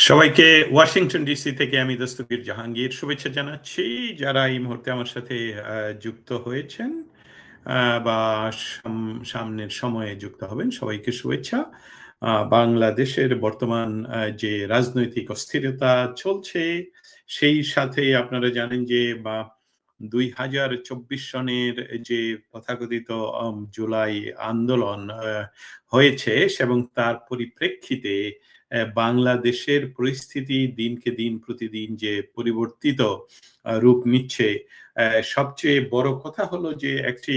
সবাইকে Washington DC থেকে আমি দস্তগীর জাহাঙ্গীর শুভেচ্ছা জানাচ্ছি। যারা এই মুহূর্তে আমার সাথে যুক্ত হয়েছেন বা সামনের সময়ে যুক্ত হবেন, সবাইকে শুভেচ্ছা। বাংলাদেশের বর্তমান যে রাজনৈতিক অস্থিরতা চলছে, সেই সাথে আপনারা জানেন যে ২০২৪ সনের যে তথাকথিত জুলাই আন্দোলন হয়েছে এবং তার পরিপ্রেক্ষিতে বাংলাদেশের পরিস্থিতি দিনকে দিন প্রতিদিন যে পরিবর্তিত রূপ নিচ্ছে। সবচেয়ে বড় কথা হলো যে একটি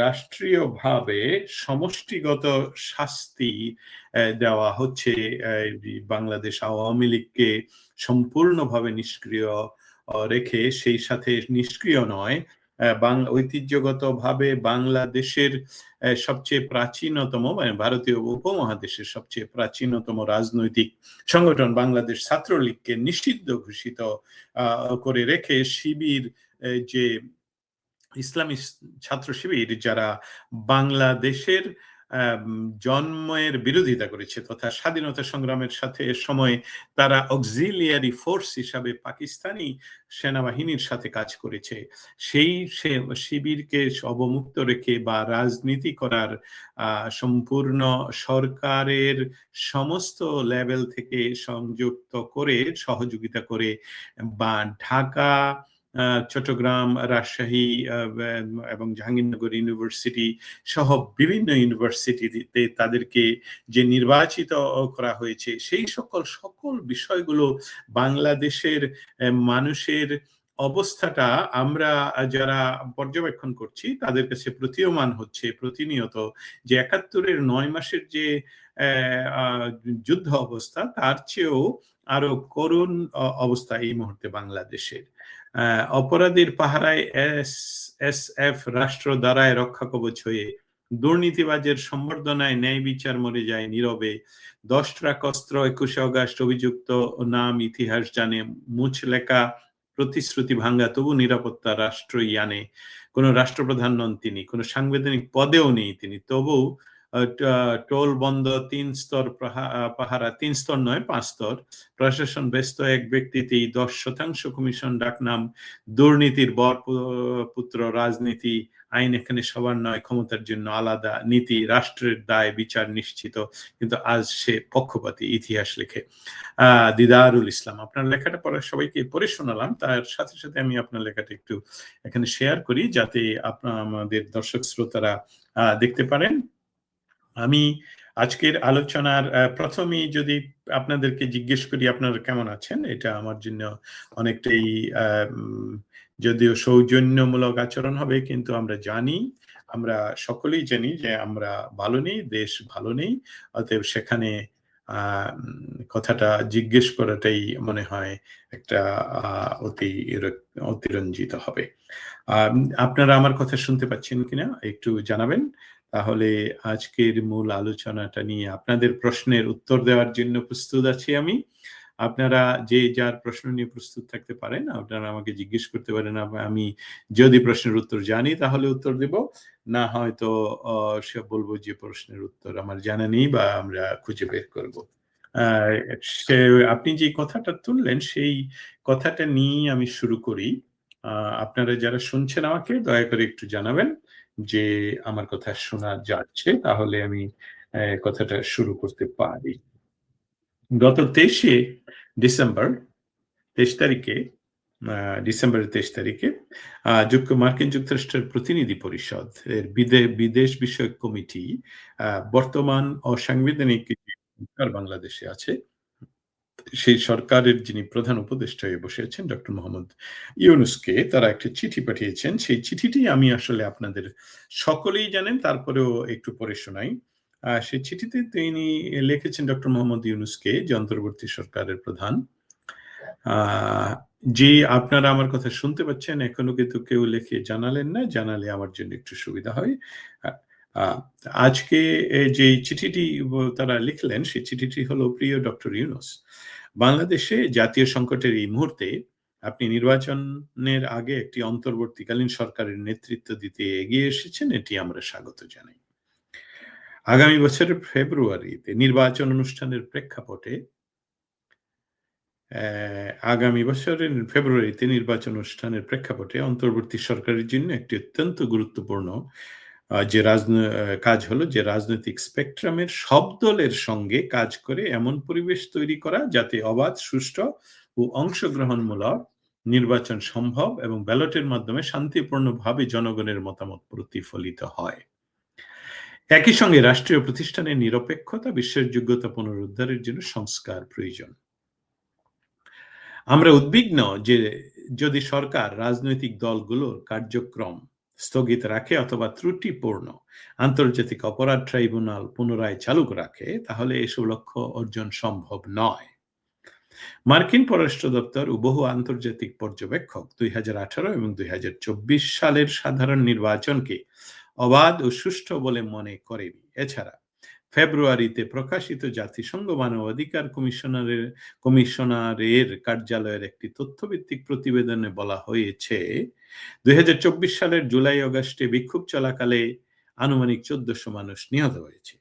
রাষ্ট্রীয়ভাবে সমষ্টিগত শাস্তি দেওয়া হচ্ছে বাংলাদেশ আওয়ামী লীগকে সম্পূর্ণভাবে নিষ্ক্রিয় রেখে, সেই সাথে নিষ্ক্রিয় নয়, ঐতিহ্যগতভাবে বাংলাদেশের সবচেয়ে প্রাচীনতম মানে ভারতীয় উপমহাদেশের সবচেয়ে প্রাচীনতম রাজনৈতিক সংগঠন বাংলাদেশ ছাত্রলীগকে নিষিদ্ধ ঘোষিত করে রেখে শিবির, যে ইসলামী ছাত্র শিবির, যারা বাংলাদেশের জন্মের বিরোধিতা করেছে তথা স্বাধীনতা সংগ্রামের সাথে সময়ে তারা অক্সিলিয়ারি ফোর্স হিসাবে পাকিস্তানি সেনাবাহিনীর সাথে কাজ করেছে, সেই শিবিরকে অবমুক্ত রেখে বা রাজনীতি করার সম্পূর্ণ সরকারের সমস্ত লেভেল থেকে সংযুক্ত করে সহযোগিতা করে বা ঢাকা, চট্টগ্রাম, রাজশাহী এবং জাহাঙ্গীরনগর ইউনিভার্সিটি সহ বিভিন্ন ইউনিভার্সিটিতে তাদেরকে যে নির্বাচিত করা হয়েছে, সেই সকল বিষয়গুলো বাংলাদেশের মানুষের অবস্থাটা আমরা যারা পর্যবেক্ষণ করছি তাদের কাছে প্রতীয়মান হচ্ছে প্রতিনিয়ত যে ৭১-এর ৯ মাসের যে যুদ্ধ অবস্থা, তার চেয়েও আরো করুণ অবস্থা এই মুহূর্তে বাংলাদেশের। অপরাধীর পাহারায় এসএফ রাষ্ট্র দ্বারায় রক্ষা কবচ হয়ে দুর্নীতিবাজের সম্বর্ধনায় ন্যায় বিচার মরে যায় নীরবে। ১০ ট্রাক অস্ত্র ২১শে অগাস্ট অভিযুক্ত নাম ইতিহাস জানে, মুছ লেখা প্রতিশ্রুতি ভাঙ্গা তবু নিরাপত্তা রাষ্ট্রই আনে। কোন রাষ্ট্রপ্রধান নন তিনি, কোন সাংবিধানিক পদেও নেই তিনি, তবু টোল বন্ধ ৩ স্তর পাহারা, ৩ স্তর নয় ৫ স্তর, প্রশাসন ব্যস্ত এক ব্যক্তিতেই ১০% কমিশন ডাকনাম, দুর্নীতির বর পুত্র রাজনীতি, আইন এখানে সবার নয়, ক্ষমতার জন্য আলাদা নীতি, রাষ্ট্রের দায় বিচার নিশ্চিত, কিন্তু আজ সে পক্ষপাতী ইতিহাস লেখে। দিদারুল ইসলাম। আপনার লেখাটা সবাইকে পড়ে শোনালাম, তার সাথে সাথে আমি আপনার লেখাটা একটু এখানে শেয়ার করি যাতে আমাদের দর্শক শ্রোতারা দেখতে পারেন। আমি আজকের আলোচনার প্রথমেই যদি আপনাদেরকে জিজ্ঞেস করি আপনারা কেমন আছেন, এটা আমার জন্য অনেকটাই যদিও সৌজন্যমূলক আচরণ হবে, কিন্তু আমরা সকলেই জানি যে আমরা ভালো নেই, দেশ ভালো নেই। অতএব সেখানে কথাটা জিজ্ঞেস করাটাই মনে হয় একটা অতিরঞ্জিত হবে। আপনারা আমার কথা শুনতে পাচ্ছেন কিনা একটু জানাবেন। তাহলে আজকের মূল আলোচনাটা নিয়ে আপনাদের প্রশ্নের উত্তর দেওয়ার জন্য প্রস্তুত আছি আমি। আপনারা যে যার প্রশ্ন নিয়ে প্রস্তুত থাকতে পারেন, আপনারা আমাকে জিজ্ঞেস করতে পারেন। আমি যদি প্রশ্নের উত্তর জানি তাহলে উত্তর দেব, না হয়তো সে বলবো যে প্রশ্নের উত্তর আমার জানা নেই বা আমরা খুঁজে বের করব। আপনি যে কথাটা তুললেন সেই কথাটা নিয়েই আমি শুরু করি। আপনারা যারা শুনছেন আমাকে দয়া করে একটু জানাবেন যে আমার কথা শোনা যাচ্ছে, তাহলে আমি কথাটা শুরু করতে পারি। গত ২৩শে ডিসেম্বর ২৩ তারিখে ডিসেম্বরের ২৩ তারিখে মার্কিন যুক্তরাষ্ট্রের প্রতিনিধি পরিষদ এর বিদেশ বিষয়ক কমিটি বর্তমান অসাংবিধানিক যে সরকার বাংলাদেশে আছে, সেই সরকারের যিনি প্রধান উপদেষ্টা হয়ে বসে আছেন ডক্টর মোহাম্মদ ইউনূসকে তারা একটা চিঠি পাঠিয়েছেন। সেই চিঠিটি আমি আসলে আপনাদের সকলেই জানেন, তারপরেও একটু পড়ে শোনাই। সেই চিঠিতে তিনি লিখেছেন ডক্টর মোহাম্মদ ইউনূসকে, যে অন্তর্বর্তী সরকারের প্রধান। জি, আপনারা আমার কথা শুনতে পাচ্ছেন? এখনো কিন্তু কেউ লিখে জানালেন না। জানালে আমার জন্য একটু সুবিধা হয়। আজকে যে চিঠিটি তারা লিখলেন, সেই চিঠিটি হলো, প্রিয় ডক্টর ইউনূস, বাংলাদেশে জাতীয় সংকটের এই মুহূর্তে আপনি নির্বাচনের আগে একটি অন্তর্বর্তীকালীন সরকারের নেতৃত্ব দিতে এগিয়ে এসেছেন, এটি আমরা স্বাগত জানাই। আগামী বছরের ফেব্রুয়ারিতে নির্বাচন অনুষ্ঠানের প্রেক্ষাপটে আগামী বছরের ফেব্রুয়ারিতে নির্বাচন অনুষ্ঠানের প্রেক্ষাপটে অন্তর্বর্তী সরকারের জন্য একটি অত্যন্ত গুরুত্বপূর্ণ কাজ হলো যে রাজনৈতিক স্পেকট্রামের সব দলের সঙ্গে কাজ করে এমন পরিবেশ তৈরি করা যাতে অবাধ, সুষ্ঠু ও অংশগ্রহণমূলক নির্বাচন সম্ভব এবং ব্যালটের মাধ্যমে শান্তিপূর্ণভাবে জনগণের মতামত প্রতিফলিত হয়। একই সঙ্গে রাষ্ট্রীয় প্রতিষ্ঠানের নিরপেক্ষতা, বিশ্বাসযোগ্যতা পুনরুদ্ধারের জন্য সংস্কার প্রয়োজন। আমরা উদ্বিগ্ন যে যদি সরকার রাজনৈতিক দলগুলোর কার্যক্রম স্থগিত রাখে অথবা ত্রুটিপূর্ণ আন্তর্জাতিক অপরাধ ট্রাইব্যুনাল পুনরায় চালু রাখে, তাহলে এসব লক্ষ্য অর্জন সম্ভব নয়। মার্কিন পররাষ্ট্র দপ্তর ও বহু আন্তর্জাতিক পর্যবেক্ষক 2018 এবং 2024 সালের সাধারণ নির্বাচনকে অবাধ ও সুষ্ঠু বলে মনে করেনি। এছাড়া ফেব্রুয়ারিতে প্রকাশিত জাতিসংঘ মানবাধিকার কমিশনারের কার্যালয়ের একটি তথ্যভিত্তিক প্রতিবেদনে বলা হয়েছে 2024 সালের জুলাই-আগস্টে বিক্ষোভ চলাকালে আনুমানিক 1400 মানুষ নিহত হয়েছে।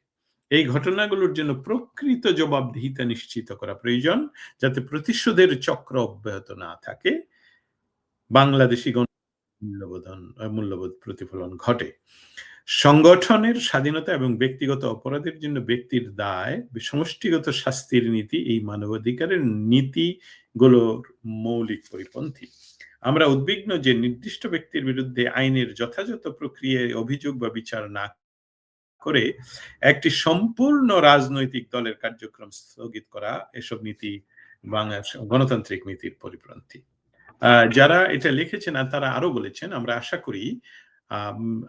এই ঘটনাগুলোর জন্য প্রকৃত জবাবদিহিতা নিশ্চিত করা প্রয়োজন, যাতে প্রতিশোধের চক্র অব্যাহত না থাকে, বাংলাদেশি মূল্যবোধ প্রতিফলন ঘটে। সংগঠনের স্বাধীনতা এবং ব্যক্তিগত অপরাধের জন্য ব্যক্তির দায়, সমষ্টিগত শাস্তির নীতি এই মানবাধিকারের নীতিগুলোর মৌলিক পরিপন্থী। আমরা উদ্বিগ্ন যে নির্দিষ্ট ব্যক্তির বিরুদ্ধে আইনের যথাযথ প্রক্রিয়ায় অভিযোগ বা বিচার না করে একটি সম্পূর্ণ রাজনৈতিক দলের কার্যক্রম স্থগিত করা এসব নীতি গণতান্ত্রিক নীতির পরিপন্থী। যারা এটা লিখেছেন তারা আরো বলেছেন, আমরা আশা করি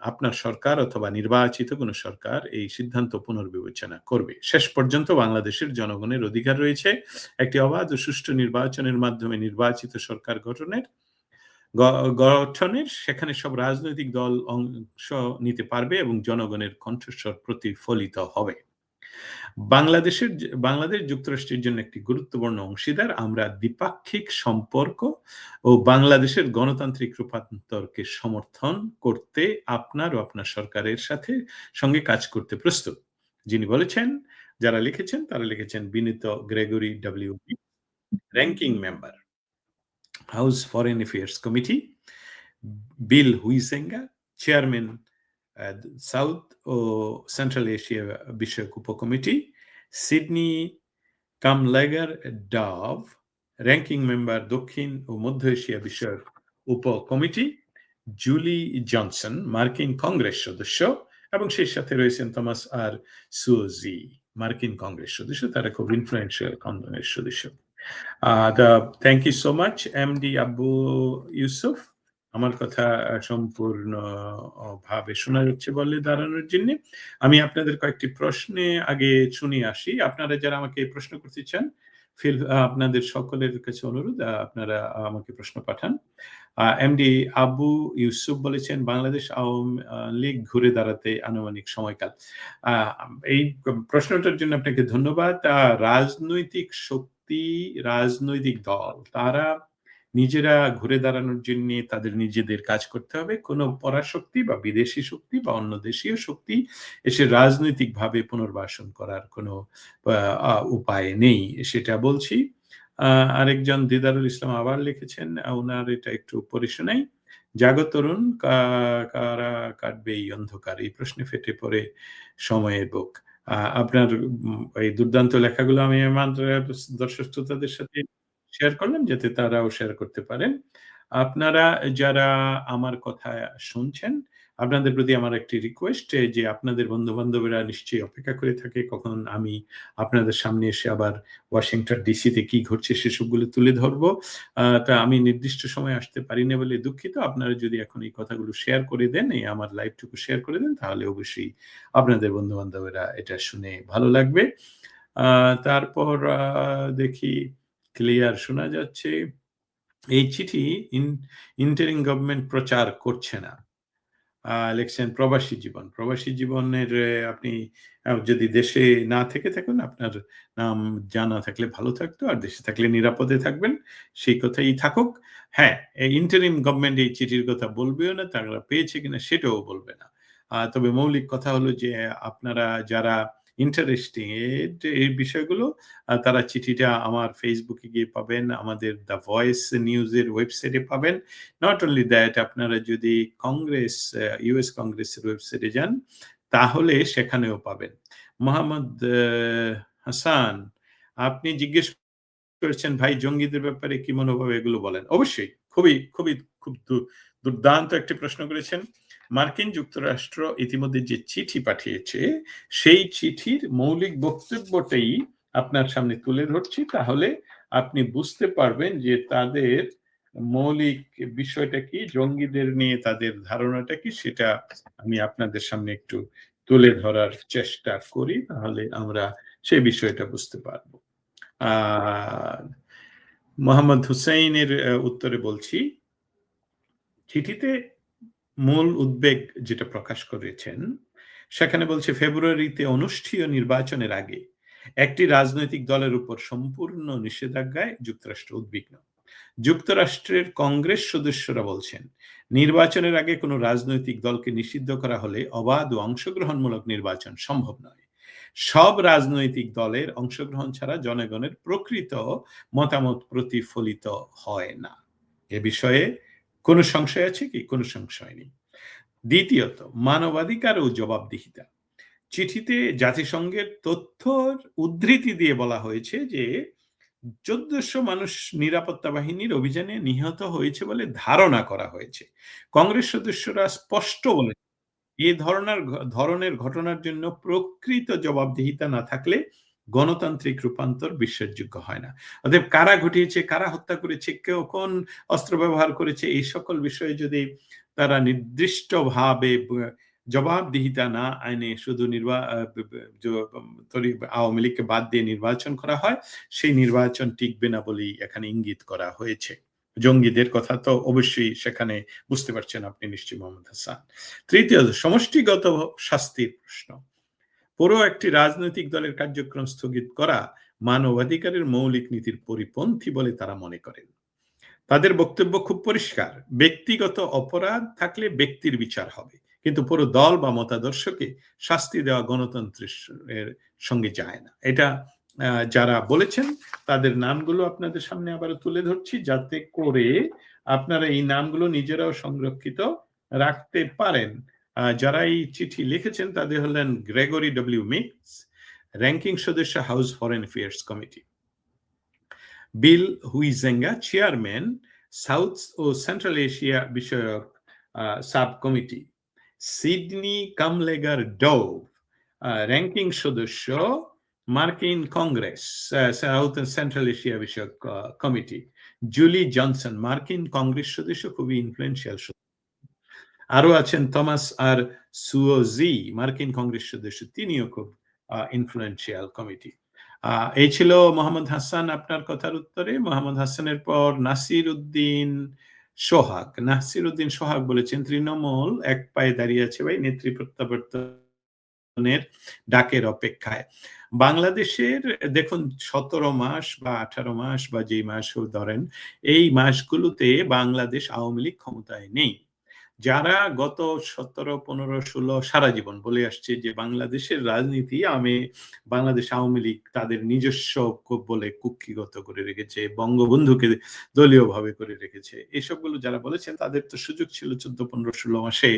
আপনার সরকার অথবা নির্বাচিত কোনো সরকার এই সিদ্ধান্ত পুনর্বিবেচনা করবে। শেষ পর্যন্ত বাংলাদেশের জনগণের অধিকার রয়েছে একটি অবাধ ও সুষ্ঠু নির্বাচনের মাধ্যমে নির্বাচিত সরকার গঠনের, সেখানে সব রাজনৈতিক দল অংশ নিতে পারবে এবং জনগণের কণ্ঠস্বর প্রতিফলিত হবে। বাংলাদেশ যুক্তরাষ্ট্রের জন্য একটি গুরুত্বপূর্ণ অংশীদার। আমরা দ্বিপাক্ষিক সম্পর্ক ও বাংলাদেশের গণতান্ত্রিক রূপান্তরকে সমর্থন করতে আপনার ও আপনার সরকারের সঙ্গে কাজ করতে প্রস্তুত। যিনি বলেছেন, যারা লিখেছেন তারা লিখেছেন বিনীত Gregory WB, ranking member, House Foreign Affairs Committee, Bill Huizenga, chairman South ও সেন্ট্রাল এশিয়া বিষয়ক উপকমিটি, Sydney Kamlager Dove, ranking member দক্ষিণ ও মধ্য এশিয়া বিষয়ক উপকমিটি, জুলি জনসন, মার্কিন কংগ্রেস সদস্য, এবং সেই সাথে রয়েছেন থমাস আর সুজি, মার্কিন কংগ্রেস সদস্য। তারা খুব ইনফ্লুয়েন্সিয়াল কংগ্রেস সদস্য। Thank you so much MD Abu Yusuf, আমার কথা সম্পূর্ণ ভাবে শোনা যাচ্ছে বলে দাঁড়ানোর জন্য। আমি আপনাদের কয়েকটি প্রশ্নে আগে শুনে আসি। আপনারা যারা আমাকে প্রশ্ন করতে চান, আপনাদের সকলের কাছে অনুরোধ, আপনারা আমাকে প্রশ্ন পাঠান। MD আবু ইউসুফ বলেছেন, বাংলাদেশ আওয়ামী লীগ ঘুরে দাঁড়াতে আনুমানিক সময়কাল। এই প্রশ্নটার জন্য আপনাকে ধন্যবাদ। রাজনৈতিক শক্তি, রাজনৈতিক দল, তারা নিজেরা ঘুরে দাঁড়ানোর জন্য তাদের নিজেদের কাজ করতে হবে। কোনো পরাশক্তি বা বিদেশি শক্তি বা অন্য দেশীয় শক্তি এসে রাজনৈতিকভাবে পুনর্বাসন করার কোনো উপায় নেই, সেটা বলছি। আরেকজন দিদারুল ইসলাম আবার লিখেছেন, ওনার এটা একটু পড়ে শোনাই। জাগো তরুণ, কারা কাটবে এই অন্ধকার, এই প্রশ্নে ফেটে পড়ে সময়ের বুক। আপনার এই দুর্দান্ত লেখাগুলো আমি আমার দর্শক শ্রোতাদের সাথে শেয়ার করলাম, যাতে তারাও শেয়ার করতে পারেন। আপনারা যারা আমার কথা শুনছেন, আপনাদের প্রতি আমার একটি রিকোয়েস্ট, যে আপনাদের বন্ধু-বান্ধবেরা নিশ্চয়ই অপেক্ষা করে থাকে কখন আমি আপনাদের সামনে এসে আবার ওয়াশিংটন ডিসিতে কি ঘটছে সেসবগুলো তুলে ধরবো। তা আমি নির্দিষ্ট সময়ে আসতে পারি না বলে দুঃখিত। আপনারা যদি এখন এই কথাগুলো শেয়ার করে দেন, এই আমার লাইভটুকু শেয়ার করে দেন, তাহলে অবশ্যই আপনাদের বন্ধু-বান্ধবেরা এটা শুনে ভালো লাগবে। তারপর দেখি ক্লিয়ার শোনা যাচ্ছে। এই চিঠি ইন্টারিম গভর্নমেন্ট প্রচার করছে না। লিখছেন প্রবাসী জীবন। প্রবাসী জীবনের আপনি যদি দেশে না থেকে থাকেন, আপনার নাম জানা থাকলে ভালো থাকতো, আর দেশে থাকলে নিরাপদে থাকবেন, সেই কথাই থাকুক। হ্যাঁ, ইন্টারিম গভর্নমেন্ট এই চিঠির কথা বলবেও না, তারা পেয়েছে কিনা সেটাও বলবে না। তবে মৌলিক কথা হলো যে আপনারা যারা ইন্টারেস্টিং এই বিষয়গুলো তারা চিঠিটা আমার ফেসবুকে গিয়ে পাবেন, আমাদের দ্য ভয়েস নিউজের ওয়েবসাইটে পাবেন। নট অনলি দ্যাট, আপনারা যদি কংগ্রেস ইউএস কংগ্রেসের ওয়েবসাইটে যান তাহলে সেখানেও পাবেন। মোহাম্মদ হাসান, আপনি জিজ্ঞেস করেছেন ভাই জঙ্গিদের ব্যাপারে কি মনোভাব, এগুলো বলেন। অবশ্যই খুবই খুবই খুব দুর্দান্ত একটি প্রশ্ন করেছেন। মার্কিন যুক্তরাষ্ট্র ইতিমধ্যে যে চিঠি পাঠিয়েছে সেই চিঠির মৌলিক বক্তব্যটাই আপনার সামনে তুলে ধরছি, তাহলে আপনি বুঝতে পারবেন যে তাদের মৌলিক বিষয়টা কি, জঙ্গিদের নিয়ে তাদের ধারণাটা কি, সেটা আমি আপনাদের সামনে একটু তুলে ধরার চেষ্টা করি, তাহলে আমরা সেই বিষয়টা বুঝতে পারবো। মোহাম্মদ হুসাইনের উত্তরে বলছি, চিঠিতে মূল উদ্বেগ যেটা প্রকাশ করেছেন সেখানে বলছে ফেব্রুয়ারিতে অনুষ্ঠেয় নির্বাচনের আগে একটি রাজনৈতিক দলের উপর সম্পূর্ণ নিষেধাজ্ঞায় যুক্তরাষ্ট্র উদ্বিগ্ন। যুক্তরাষ্ট্রের কংগ্রেস সদস্যরা বলছেন নির্বাচনের আগে কোনো রাজনৈতিক দলকে নিষিদ্ধ করা হলে অবাধ ও অংশগ্রহণমূলক নির্বাচন সম্ভব নয়। সব রাজনৈতিক দলের অংশগ্রহণ ছাড়া জনগণের প্রকৃত মতামত প্রতিফলিত হয় না। এ বিষয়ে কোনো সংশয় আছে কি? কোনো সংশয় নেই। দ্বিতীয়ত, মানবাধিকার ও জবাবদিহিতা। চিঠিতে জাতিসংঘের তথ্যর উদ্ধৃতি দিয়ে বলা হয়েছে যে ১৪০০ মানুষ নিরাপত্তা বাহিনীর অভিযানে নিহত হয়েছে বলে ধারণা করা হয়েছে। কংগ্রেস সদস্যরা স্পষ্ট বলে এ ধরনের ঘটনার জন্য প্রকৃত জবাবদিহিতা না থাকলে গণতান্ত্রিক রূপান্তর বিশ্বাসযোগ্য হয় না। অতএব কারা ঘটিয়েছে, কারা হত্যা করেছে, কেউ কোন অস্ত্র ব্যবহার করেছে, এই সকল বিষয়ে যদি তারা নির্দিষ্টভাবে জবাবদিহিতা না আইনে শুধু আওয়ামী লীগকে বাদ দিয়ে নির্বাচন করা হয়, সেই নির্বাচন টিকবে না বলেই এখানে ইঙ্গিত করা হয়েছে। জঙ্গিদের কথা তো অবশ্যই সেখানে বুঝতে পারছেন আপনি নিশ্চয়ই মোহাম্মদ হাসান। তৃতীয়ত, সমষ্টিগত শাস্তির প্রশ্ন। পুরো একটি রাজনৈতিক দলের কার্যক্রম স্থগিত করা মানবাধিকারের মৌলিক নীতির পরিপন্থী বলে তারা মনে করেন। তাদের বক্তব্য খুব পরিষ্কার, ব্যক্তিগত অপরাধ থাকলে ব্যক্তির বিচার হবে, কিন্তু পুরো দল বা মতাদর্শকে শাস্তি দেওয়া গণতন্ত্রের সঙ্গে যায় না। এটা যারা বলেছেন তাদের নামগুলো আপনাদের সামনে আবার তুলে ধরছি, যাতে করে আপনারা এই নামগুলো নিজেরাও সংরক্ষিত রাখতে পারেন। যারা এই চিঠি লিখেছেন তাদের হলেন গ্রেগরি ডব্লিউ মিক্স, র্যাঙ্কিং সদস্য House Foreign Affairs Committee; Bill Huizenga, chairman South ও সেন্ট্রাল এশিয়া বিষয়ক subcommittee; Sydney Kamlager Dove, ranking সদস্য মার্কিন কংগ্রেস সাউথ ও সেন্ট্রাল এশিয়া বিষয়ক কমিটি; জুলি জনসন, মার্কিন কংগ্রেস সদস্য, খুবই ইনফ্লুয়েন্সিয়াল। আরো আছেন থমাস আর সুওজি, মার্কিন কংগ্রেস সদস্য, তিনিও খুব ইনফ্লুয়েন্সিয়াল কমিটি। এই ছিল মোহাম্মদ হাসান আপনার কথার উত্তরে। মোহাম্মদ হাসানের পর নাসির উদ্দিন সোহাগ। নাসির উদ্দিন সোহাগ বলেছেন তৃণমূল এক পায়ে দাঁড়িয়ে আছে ভাই, নেত্রী প্রত্যাবর্তনের ডাকের অপেক্ষায়। বাংলাদেশের দেখুন ১৭ মাস বা ১৮ মাস বা যেই মাস ধরেন, এই মাসগুলোতে বাংলাদেশ আওয়ামী লীগ ক্ষমতায় নেই। যারা গত ১৭, ১৫, ১৬ সারা জীবন বলে আসছে যে বাংলাদেশের রাজনীতি বাংলাদেশ আওয়ামী লীগ তাদের নিজস্ব বলে কুক্ষিগত করে রেখেছে, বঙ্গবন্ধুকে দলীয়ভাবে করে রেখেছে, এসবগুলো যারা বলেছেন তাদের তো সুযোগ ছিল ১৪, ১৫, ১৬ মাসে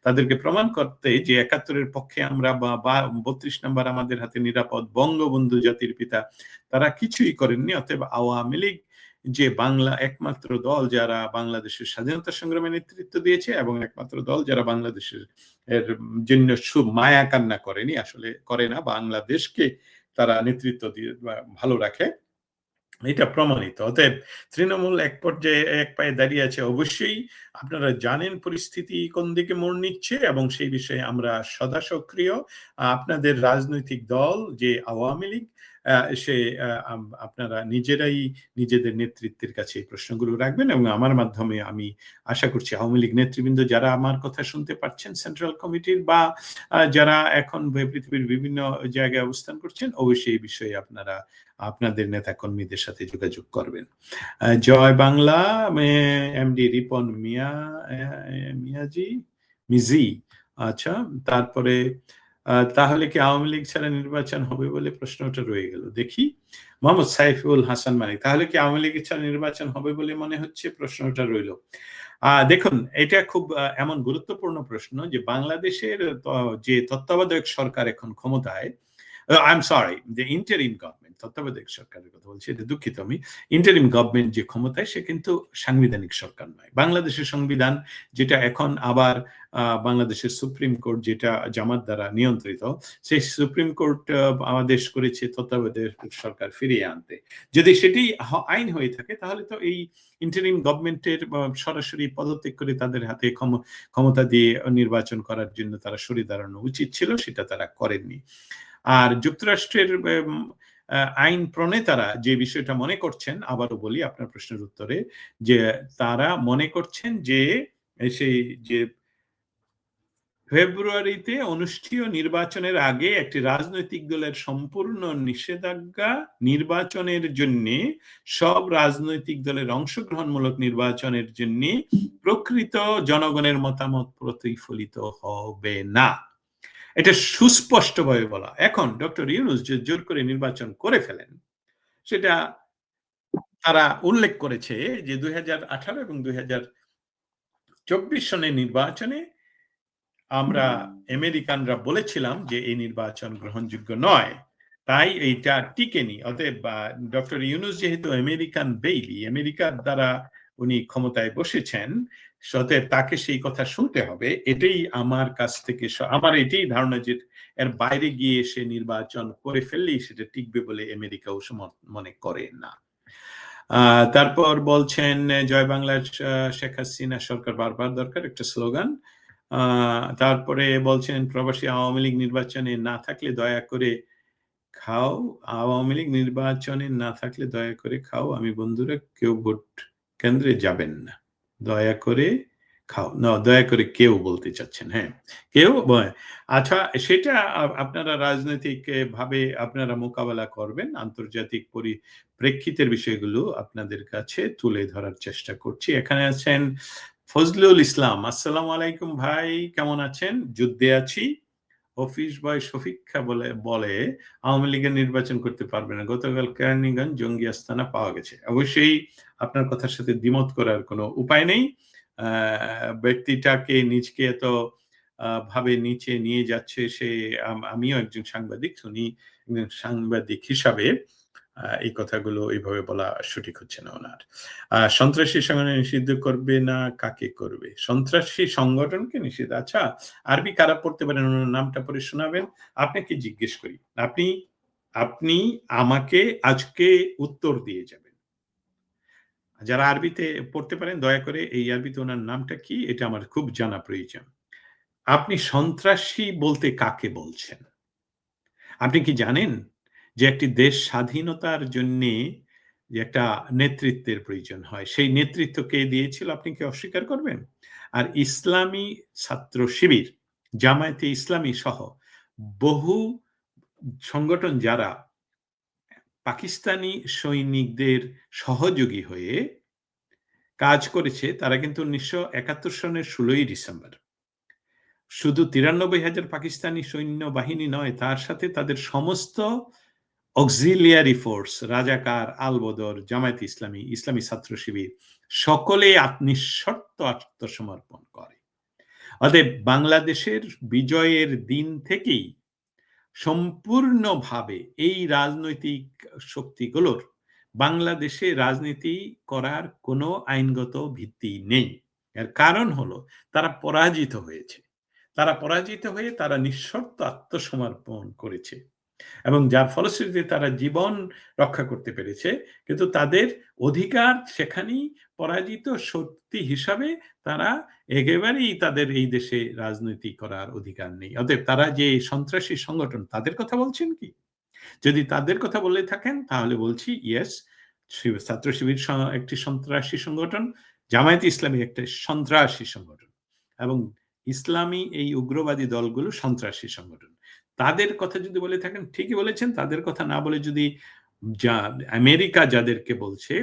তাদেরকে প্রমাণ করতে যে ৭১-এর পক্ষে আমরা বা ৩২ নম্বর আমাদের হাতে নিরাপদ, বঙ্গবন্ধু জাতির পিতা, তারা কিছুই করেননি। অতএব আওয়ামী লীগ যে বাংলা একমাত্র দল যারা বাংলাদেশের স্বাধীনতা সংগ্রামে নেতৃত্ব দিয়েছে এবং একমাত্র দল যারা বাংলাদেশের জন্য মায়া কান্না করেনি, আসলে করে না, বাংলাদেশকে তারা নেতৃত্ব দিয়ে ভালো রাখে, এটা প্রমাণিত। অতএব তৃণমূল এক পর্যায়ে এক পায়ে দাঁড়িয়ে আছে। অবশ্যই আপনারা জানেন পরিস্থিতি কোন দিকে মোড় নিচ্ছে এবং সেই বিষয়ে আমরা সদা সক্রিয়। আপনাদের রাজনৈতিক দল যে আওয়ামী লীগ, সে আপনারা নিজেরাই নিজেদের নেতৃত্বের কাছে এই প্রশ্নগুলো রাখবেন এবং আমার মাধ্যমে আমি আশা করছি আওয়ামী লীগ নেতৃবৃন্দ যারা আমার কথা শুনতে পাচ্ছেন সেন্ট্রাল কমিটির বা যারা এখন পৃথিবীর বিভিন্ন জায়গায় অবস্থান করছেন, অবশ্যই এই বিষয়ে আপনারা আপনাদের নেতা কর্মীদের সাথে যোগাযোগ করবেন। জয় বাংলা, এমডি রিপন মিয়াজি মিজি। আচ্ছা, তারপরে তাহলে কি আওয়ামী লীগ ছাড়া নির্বাচন হবে বলে প্রশ্নটা রয়ে গেল। দেখি মোহাম্মদ সাইফুল হাসান মানিক, তাহলে কি আওয়ামী লীগ ছাড়া নির্বাচন হবে বলে মনে হচ্ছে? প্রশ্নটা রইল। দেখুন, এটা খুব এমন গুরুত্বপূর্ণ প্রশ্ন যে বাংলাদেশের যে তত্ত্বাবধায়ক সরকার এখন ক্ষমতায়, আই এম সরি, যে ইন্টারিম গভর্নমেন্ট, তত্ত্বাবধায়ক সরকারের কথা বলছি, এটা দুঃখিত আমি। ইন্টারিম গভর্নমেন্ট যে ক্ষমতায়, সে কিন্তু সাংবিধানিক সরকার নয়। বাংলাদেশের সংবিধান, যেটা এখন আবার বাংলাদেশের সুপ্রিম কোর্ট, যেটা জামাত দ্বারা নিয়ন্ত্রিত, সেই সুপ্রিম কোর্ট আদেশ করেছে তত্ত্বাবধায়ক সরকার ফিরিয়ে আনতে। যদি সেটি আইন হয়ে থাকে, তাহলে তো এই ইন্টারিম গভর্নমেন্টের সরাসরি পদত্যাগ করে তাদের হাতে ক্ষমতা দিয়ে নির্বাচন করার জন্য তারা সরে দাঁড়ানো উচিত ছিল, সেটা তারা করেননি। আর যুক্তরাষ্ট্রের আইন প্রণেতারা যে বিষয়টা মনে করছেন, আবারও বলি আপনার প্রশ্নের উত্তরে, যে তারা মনে করছেন যে সেই যে ফেব্রুয়ারিতে অনুষ্ঠেয় নির্বাচনের আগে একটি রাজনৈতিক দলের সম্পূর্ণ নিষেধাজ্ঞা নির্বাচনের জন্য, সব রাজনৈতিক দলের অংশগ্রহণমূলক নির্বাচনের জন্য প্রকৃত জনগণের মতামত প্রতিফলিত হবে না। এটা সুস্পষ্টভাবে বলা। এখন ডক্টর ইউনূস যে জোর করে নির্বাচন করে ফেলেন, সেটা তারা উল্লেখ করেছে যে 2018 এবং 2024 সনের নির্বাচনে আমরা আমেরিকানরা বলেছিলাম যে এই নির্বাচন গ্রহণযোগ্য নয়, তাই এইটা টিকেনি। অতএব ডক্টর ইউনূস যেহেতু আমেরিকান বেইলি, আমেরিকার দ্বারা উনি ক্ষমতায় বসেছেন, অতএব তাকে সেই কথা শুনতে হবে। এটাই আমার কাছ থেকে, আমার এটাই ধারণা যে এর বাইরে গিয়ে সে নির্বাচন করে ফেললেই সেটা টিকবে বলে আমেরিকাও মনে করে না। তারপর বলছেন জয় বাংলার শেখ হাসিনা সরকার বারবার দরকার, একটা স্লোগান। তারপরে বলছেন প্রবাসী আওয়ামী লীগ নির্বাচনে না থাকলে দয়া করে খাও, আওয়ামী লীগ নির্বাচনে না থাকলে দয়া করে খাও, আমি বন্ধুরা কেউ ভোট কেন্দ্রে যাবেন না, দয়া করে খাও না, দয়া করে কেউ বলতে চাচ্ছেন, হ্যাঁ কেউ। আচ্ছা, সেটা আপনারা রাজনৈতিক ভাবে আপনারা মোকাবেলা করবেন, আন্তর্জাতিক পরিপ্রেক্ষিতের বিষয়গুলো আপনাদের কাছে তুলে ধরার চেষ্টা করছি। এখানে আছেন ফজলুল ইসলাম, আসসালামু আলাইকুম ভাই, কেমন আছেন? যুদ্ধে আছি। অফিস বয় শফিক বলে আওয়ামী লীগের নির্বাচন করতে পারবে না, গতকাল কেরানীগঞ্জ জঙ্গি আস্তানা পাওয়া গেছে। অবশ্যই আপনার কথার সাথে দ্বিমত করার কোনো উপায় নেই। ব্যক্তিটাকে নিজকে এত ভাবে নিচে নিয়ে যাচ্ছে সে, আমিও একজন সাংবাদিক, উনি সাংবাদিক হিসাবে এই কথাগুলো এইভাবে বলা সঠিক হচ্ছে না ওনার। সন্ত্রাসী সংগঠন নিষিদ্ধ করবে না, কাকে করবে? সন্ত্রাসী সংগঠনকে নিষিদ্ধ? আচ্ছা, আরবি কারা পড়তে পারেন ওনার নামটা পড়ে শোনাবেন। আপনাকে জিজ্ঞেস করি, আপনি আমাকে আজকে উত্তর দিয়ে যাবেন। যারা আরবিতে পড়তে পারেন দয়া করে এই আরবিতে ওনার নামটা কি, এটা আমার খুব জানা প্রয়োজন। আপনি সন্ত্রাসী বলতে কাকে বলছেন? আপনি কি জানেন যে একটি দেশ স্বাধীনতার জন্যে যে একটা নেতৃত্বের প্রয়োজন হয়, সেই নেতৃত্ব কে দিয়েছিল আপনি কি অস্বীকার করবেন? আর ইসলামী ছাত্র শিবির, জামায়াতে ইসলামী সহ বহু সংগঠন যারা পাকিস্তানি সৈনিকদের সহযোগী হয়ে কাজ করেছে, তারা কিন্তু 1971 সনের 16ই ডিসেম্বর শুধু 93,000 পাকিস্তানি সৈন্যবাহিনী নয়, তার সাথে তাদের সমস্ত অক্সিলিয়ারি ফোর্স, রাজাকার, আলবদর, জামায়াত ইসলামী, ইসলামী ছাত্র শিবির, সকলে নিঃশর্ত আত্মসমর্পণ করে। অতএব বাংলাদেশের বিজয়ের দিন থেকেই সম্পূর্ণভাবে এই রাজনৈতিক শক্তিগুলোর বাংলাদেশে রাজনীতি করার কোনো আইনগত ভিত্তি নেই। এর কারণ হলো তারা পরাজিত হয়েছে, তারা পরাজিত হয়ে তারা নিঃশর্ত আত্মসমর্পণ করেছে এবং যার ফলশ্রুতিতে তারা জীবন রক্ষা করতে পেরেছে, কিন্তু তাদের অধিকার সেখানেই পরাজিত শক্তি হিসাবে তারা একেবারেই তাদের এই দেশে রাজনীতি করার অধিকার নেই। অতএব তারা যে সন্ত্রাসী সংগঠন, তাদের কথা বলছেন কি? যদি তাদের কথা বলে থাকেন তাহলে বলছি ইয়েস, ছাত্র শিবির একটি সন্ত্রাসী সংগঠন, জামায়াত ইসলামী একটা সন্ত্রাসী সংগঠন এবং ইসলামী এই উগ্রবাদী দলগুলো সন্ত্রাসী সংগঠন। তাদের কথা যদি বলে থাকেন ঠিকই বলেছেন, তাদের কথা না বলে যদি আমেরিকা যাদেরকে বলছে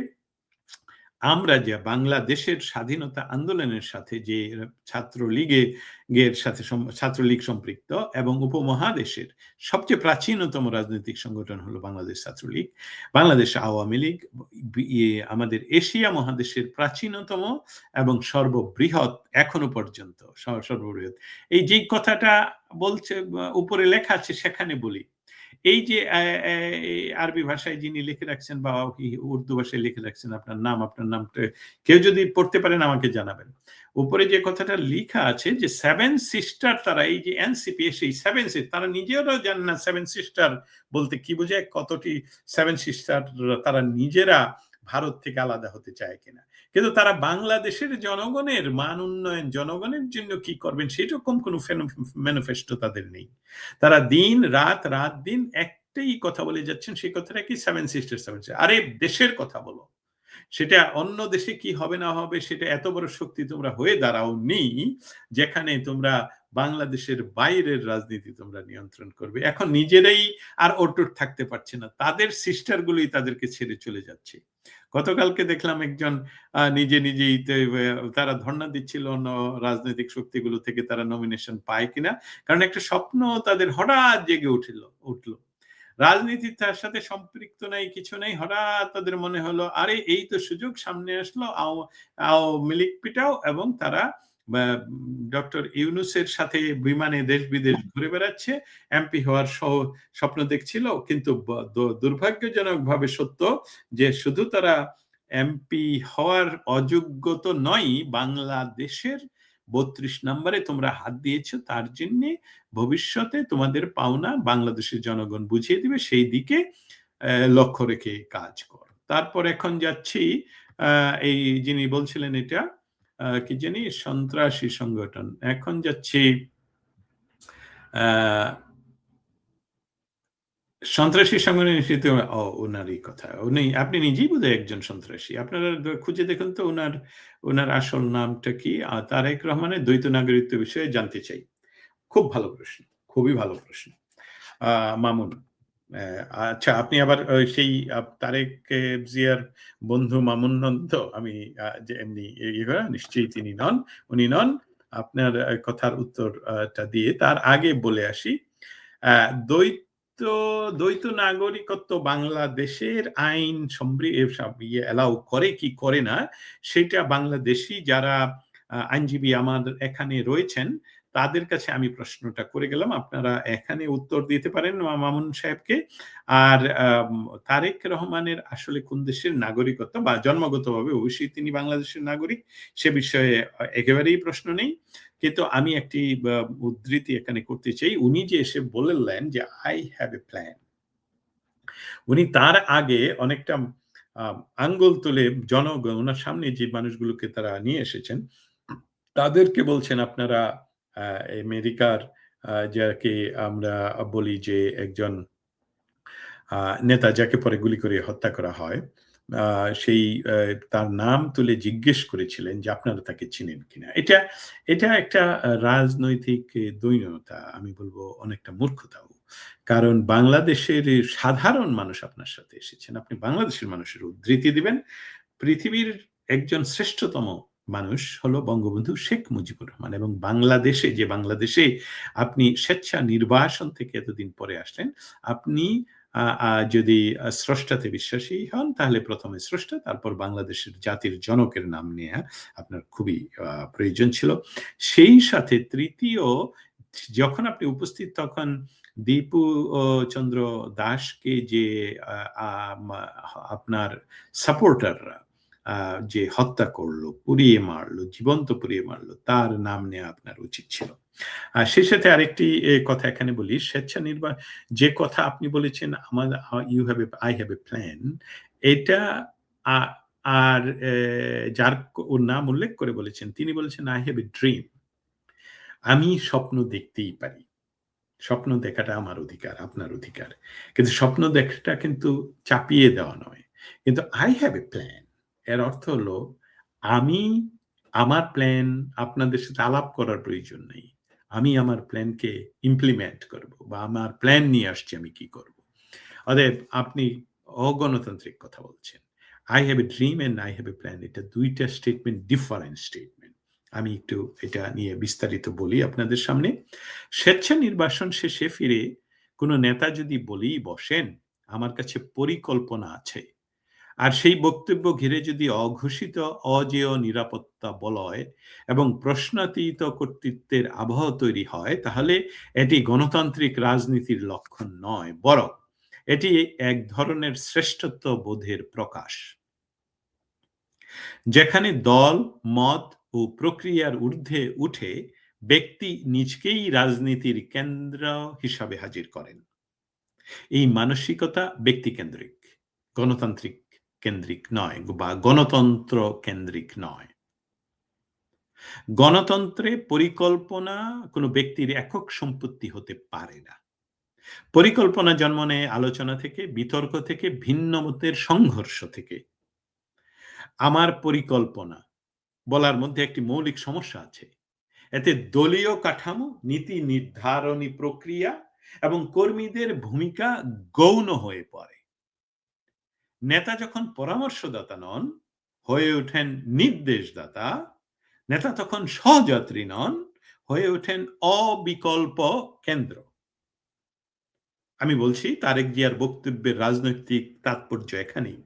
আমরা যে বাংলাদেশের স্বাধীনতা আন্দোলনের সাথে যে ছাত্রলীগ সম্পৃক্ত এবং উপমহাদেশের সবচেয়ে প্রাচীনতম রাজনৈতিক সংগঠন হলো বাংলাদেশ ছাত্রলীগ, বাংলাদেশ আওয়ামী লীগ, আমাদের এশিয়া মহাদেশের প্রাচীনতম এবং সর্ববৃহৎ এখনো পর্যন্ত সর্ববৃহৎ। এই যে কথাটা বলছে উপরে লেখা আছে সেখানে বলি, এই যে আরবি ভাষায় যিনি লিখে রাখছেন বা উর্দু ভাষায় লিখে রাখছেন আপনার নামটা কেউ যদি পড়তে পারেন আমাকে জানাবেন। উপরে যে কথাটা লেখা আছে যে সেভেন সিস্টার, তারা এই যে এনসিপি সেই সেভেন সিস্টার, তারা নিজেরাও জানেন না সেভেন সিস্টার বলতে কি বোঝায়, কতটি সেভেন সিস্টার তারা নিজেরা ভারত থেকে আলাদা হতে চায় কিনা, কিন্তু তারা বাংলাদেশের জনগণের মান উন্নয়ন, জনগণের জন্য কি করবেন সেরকম কোনো ম্যানিফেস্টো তাদের নেই। তারা দিন রাত দিন একটাই কথা বলে যাচ্ছেন, সেই কথাটা কি সেভেন সিস্টার। আরে দেশের কথা বলো, সেটা অন্য দেশে কি হবে না হবে সেটা এত বড় শক্তি তোমরা হয়ে দাঁড়াওনি যেখানে তোমরা বাংলাদেশের বাইরের রাজনীতি তোমরা নিয়ন্ত্রণ করবে। এখন নিজেরাই আর অটুট থাকতে পারছে না, তাদের সিস্টার গুলোই তাদেরকে ছেড়ে চলে যাচ্ছে। গতকালকে দেখলাম একজন নিজেই তারা ধর্ণা দিচ্ছিল অন্য রাজনৈতিক শক্তিগুলো থেকে তারা নমিনেশন পায় কিনা, কারণ একটা স্বপ্ন তাদের হঠাৎ জেগে উঠলো। রাজনীতি তার সাথে সম্পৃক্ত নাই, কিছু নাই, হঠাৎ তাদের মনে হলো আরে এই তো সুযোগ সামনে আসলো, আওয়ামী লীগ পিটাও, এবং তারা ডক্টর ইউনূসের সাথে বিমানে দেশ বিদেশ ঘুরে বেড়াচ্ছে, এমপি হওয়ার স্বপ্ন দেখছিল। কিন্তু দুর্ভাগ্যজনক ভাবে সত্য যে শুধু তারা এমপি হওয়ার অযোগ্য তো নয়, বাংলাদেশের ৩২ নম্বরে তোমরা হাত দিয়েছো, তার জন্য ভবিষ্যতে তোমাদের পাওনা বাংলাদেশের জনগণ বুঝিয়ে দিবে, সেই দিকে লক্ষ্য রেখে কাজ কর। তারপর এখন যাচ্ছি এই যিনি বলছিলেন এটা কি জানি সন্ত্রাসী সংগঠন, এখন যাচ্ছি সন্ত্রাসী সংগঠন নিষিদ্ধ, ওনারই কথা, উনি আপনি নিজেই বোধহয় একজন সন্ত্রাসী, আপনারা খুঁজে দেখুন তো ওনার আসল নামটা কি। তারেক রহমানের দ্বৈত নাগরিকত্ব বিষয়ে জানতে চাই। খুব ভালো প্রশ্ন, খুবই ভালো প্রশ্ন। মামুন, আচ্ছা আপনি আবার সেই তারেক জিয়ার বন্ধু মামুন নন তো? আমি যে এমনি নিশ্চয়ই তিনি নন, উনি নন। আপনার কথার উত্তরটা দিয়ে তার আগে বলে আসি, দ্বৈত নাগরিকত্ব বাংলাদেশের আইন এলাও করে কি করে না সেটা বাংলাদেশি যারা আইনজীবী আমাদের এখানে রয়েছেন তাদের কাছে আমি প্রশ্নটা করে গেলাম, আপনারা এখানে উত্তর দিতে পারেন মামুন সাহেবকে। আর তারেক রহমানের আসলে কোন দেশের নাগরিকত্ব বা জন্মগতভাবে অবশ্যই তিনি বাংলাদেশের নাগরিক, সে বিষয়ে একেবারেই প্রশ্ন নেই। কিন্তু আমি একটি উদ্ধৃতি এখানে করতে চাই, উনি যে এসে বললেন যে আই হ্যাভ এ প্ল্যান, উনি তার আগে অনেকটা আঙ্গুল তুলে জনগণ ওনার সামনে যে মানুষগুলোকে তারা নিয়ে এসেছেন তাদেরকে বলছেন আপনারা আমেরিকার যাকে আমরা বলি যে একজন নেতা যাকে পরে গুলি করে হত্যা করা হয়, সেই তার নাম তুলে জিজ্ঞেস করেছিলেন যে আপনারা তাকে চিনেন কিনা। এটা একটা রাজনৈতিক দৈন্যতা, আমি বলবো অনেকটা মূর্খতাও। কারণ বাংলাদেশের সাধারণ মানুষ আপনার সাথে এসেছেন, আপনি বাংলাদেশের মানুষের উদ্ধৃতি দিবেন। পৃথিবীর একজন শ্রেষ্ঠতম মানুষ হলো বঙ্গবন্ধু শেখ মুজিবুর রহমান, এবং বাংলাদেশে আপনি স্বেচ্ছা নির্বাসন থেকে এতদিন পরে আসলেন, আপনি যদি স্রষ্টাতে বিশ্বাসী হন তাহলে প্রথমে স্রষ্টা, তারপর বাংলাদেশের জাতির জনকের নাম নিয়ে আপনার খুবই প্রয়োজন ছিল। সেই সাথে তৃতীয়, যখন আপনি উপস্থিত তখন দীপু চন্দ্র দাসকে যে আপনার সাপোর্টাররা যে হত্যা করলো, পুড়িয়ে মারলো, জীবন্ত পুড়িয়ে মারলো, তার নাম নেওয়া আপনার উচিত ছিল। আর সেই সাথে আরেকটি কথা এখানে বলি, যে কথা আপনি বলেছেন আই হ্যাভ এ প্ল্যান, এটা আর যার ওর নাম উল্লেখ করে বলেছেন তিনি বলেছেন আই হ্যাভ এ ড্রিম, আমি স্বপ্ন দেখতেই পারি, স্বপ্ন দেখাটা আমার অধিকার, আপনার অধিকার, কিন্তু স্বপ্ন দেখাটা কিন্তু চাপিয়ে দেওয়া নয়। কিন্তু আই হ্যাভ এ প্ল্যান এর অর্থ হলো আমার প্ল্যান আপনাদের সাথে আলাপ করার প্রয়োজন নেই, আমি আমার প্ল্যানকে ইমপ্লিমেন্ট করব, বা আমার প্ল্যান নিয়ে আসছি আমি কি করব। অতএব আপনি অগণতান্ত্রিক কথা বলছেন। I have a dream and I have a plan, এটা দুইটা স্টেটমেন্ট, ডিফারেন্ট স্টেটমেন্ট। আমি একটু এটা নিয়ে বিস্তারিত বলি আপনাদের সামনে। স্বেচ্ছা নির্বাসন শেষে ফিরে কোনো নেতা যদি বলেই বসেন আমার কাছে পরিকল্পনা আছে, আর সেই বক্তব্য ঘিরে যদি অঘোষিত অজেয় নিরাপত্তা বলয় এবং প্রশ্নাতীত কর্তৃত্বের আবহ তৈরি হয়, তাহলে এটি গণতান্ত্রিক রাজনীতির লক্ষণ নয়, বরং এটি এক ধরনের শ্রেষ্ঠত্ব বোধের প্রকাশ, যেখানে দল, মত ও প্রক্রিয়ার ঊর্ধ্বে উঠে ব্যক্তি নিজকেই রাজনীতির কেন্দ্র হিসাবে হাজির করেন। এই মানসিকতা ব্যক্তিকেন্দ্রিক, গণতান্ত্রিক কেন্দ্রিক নয়, বা গণতন্ত্র কেন্দ্রিক নয়। গণতন্ত্রে পরিকল্পনা কোনো ব্যক্তির একক সম্পত্তি হতে পারে না। পরিকল্পনা জন্ম নেয় আলোচনা থেকে, বিতর্ক থেকে, ভিন্ন মতের সংঘর্ষ থেকে। আমার পরিকল্পনা বলার মধ্যে একটি মৌলিক সমস্যা আছে। এতে দলীয় কাঠামো, নীতি নির্ধারণী প্রক্রিয়া এবং কর্মীদের ভূমিকা গৌণ হয়ে পড়ে। নেতা যখন পরামর্শদাতা নন, হয়ে ওঠেন নির্দেশদাতা। নেতা তখন সহযাত্রী নন, হয়ে ওঠেন অবিকল্প কেন্দ্র। আমি বলছি তারেক জিয়ার বক্তব্যের রাজনৈতিক তাৎপর্য এখানেই।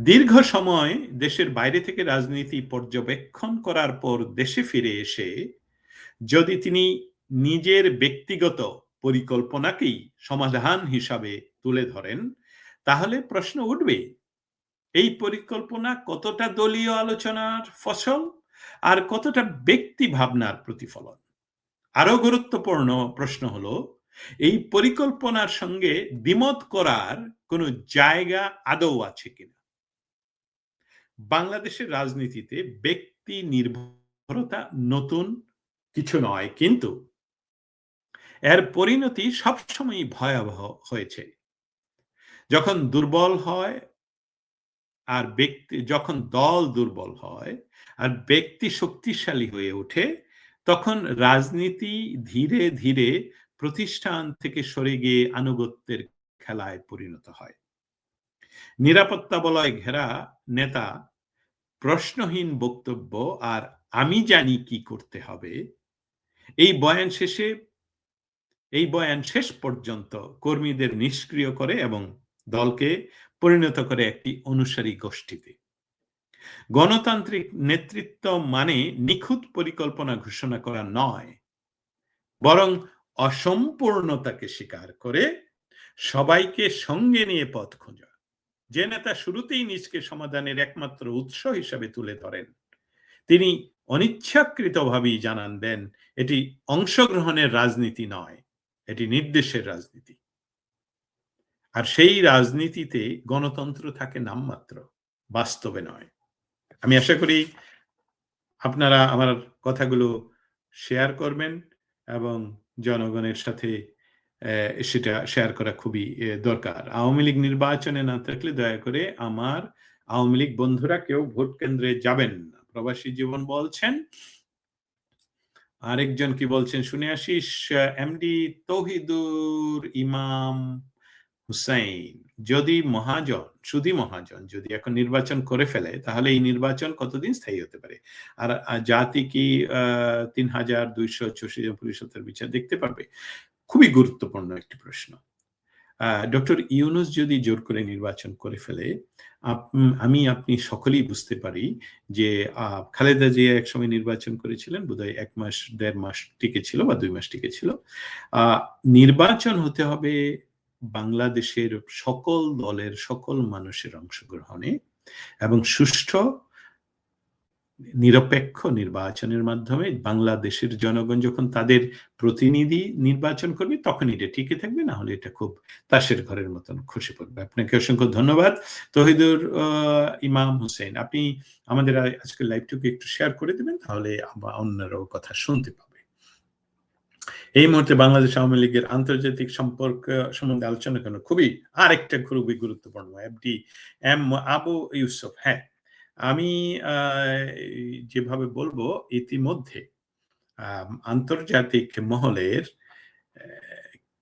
দীর্ঘ সময় দেশের বাইরে থেকে রাজনীতি পর্যবেক্ষণ করার পর দেশে ফিরে এসে যদি তিনি নিজের ব্যক্তিগত পরিকল্পনাকেই সমাধান হিসাবে তুলে ধরেন, তাহলে প্রশ্ন উঠবে এই পরিকল্পনা কতটা দলীয় আলোচনার ফসল আর কতটা ব্যক্তি ভাবনার প্রতিফলন। আরো গুরুত্বপূর্ণ প্রশ্ন হলো, এই পরিকল্পনার সঙ্গে দ্বিমত করার কোনো জায়গা আদৌ আছে কিনা। বাংলাদেশের রাজনীতিতে ব্যক্তি নির্ভরতা নতুন কিছু নয়, কিন্তু এর পরিণতি সবসময়ই ভয়াবহ হয়েছে। যখন দুর্বল হয় আর যখন দল দুর্বল হয় আর ব্যক্তি শক্তিশালী হয়ে ওঠে, তখন রাজনীতি ধীরে ধীরে প্রতিষ্ঠান থেকে সরে গিয়ে আনুগত্যের খেলায় পরিণত হয়। নিরাপত্তা বলয় ঘেরা নেতা প্রশ্নহীন বক্তব্য আর আমি জানি কি করতে হবে এই বয়ান শেষ পর্যন্ত কর্মীদের নিষ্ক্রিয় করে এবং দলকে পরিণত করে একটি অনুসারী গোষ্ঠীতে। গণতান্ত্রিক নেতৃত্ব মানে নিখুঁত পরিকল্পনা ঘোষণা করা নয়, বরং অসম্পূর্ণতাকে স্বীকার করে সবাইকে সঙ্গে নিয়ে পথ খোঁজা। যে নেতা শুরুতেই নিজকে সমাধানের একমাত্র উৎস হিসাবে তুলে ধরেন, তিনি অনিচ্ছাকৃতভাবেই জানান দেন এটি অংশগ্রহণের রাজনীতি নয়, এটি নির্দেশের রাজনীতি। আর সেই রাজনীতিতে গণতন্ত্র থাকে নামমাত্র, বাস্তবে নয়। আমি আশা করি আপনারা আমার কথাগুলো শেয়ার করবেন এবং জনগণের সাথে সেটা শেয়ার করা খুবই দরকার। আওয়ামী লীগ নির্বাচনে না থাকলে দয়া করে আমার আওয়ামী লীগ বন্ধুরা কেউ ভোট কেন্দ্রে যাবেন না। প্রবাসী জীবন বলছেন। আরেকজন কি বলছেন শুনে আসিস। এমডি তৌহিদুর ইমাম হুসাইন, যদি সুধী মহাজন যদি এখন নির্বাচন করে ফেলে, তাহলে এই নির্বাচন কতদিন স্থায়ী হতে পারে? আর জাতি কি ৩,২৬৪ জন পুলিশ হত্যার বিচার দেখতে পারবে? খুবই গুরুত্বপূর্ণ একটি প্রশ্ন। ডক্টর ইউনূস যদি জোর করে নির্বাচন করে ফেলে, আপনি সকলেই বুঝতে পারি যে খালেদা জিয়া একসময় নির্বাচন করেছিলেন, বোধহয় ১ মাস ১.৫ মাস টিকেছিল বা ২ মাস টিকেছিল। নির্বাচন হতে হবে বাংলাদেশের সকল দলের সকল মানুষের অংশগ্রহণে এবং সুষ্ঠু নিরপেক্ষ নির্বাচনের মাধ্যমে বাংলাদেশের জনগণ যখন তাদের প্রতিনিধি নির্বাচন করবে, তখন এটা টিকে থাকবে, না হলে এটা খুব তাসের ঘরের মতন খসে পড়বে। আপনাকে অসংখ্য ধন্যবাদ তৌহিদুর ইমাম হোসেন। আপনি আমাদের আজকের লাইভটুকু একটু শেয়ার করে দেবেন, তাহলে অন্যরাও কথা শুনতে পাবে। এই মুহূর্তে বাংলাদেশ আওয়ামী লীগের আন্তর্জাতিক সম্পর্ক সম্বন্ধে আলোচনা করেন আরেকটা খুবই গুরুত্বপূর্ণ এফডি এম আবু ইউসুফ। হ্যাঁ, আমি যেভাবে বলবো, ইতিমধ্যে আন্তর্জাতিক মহলের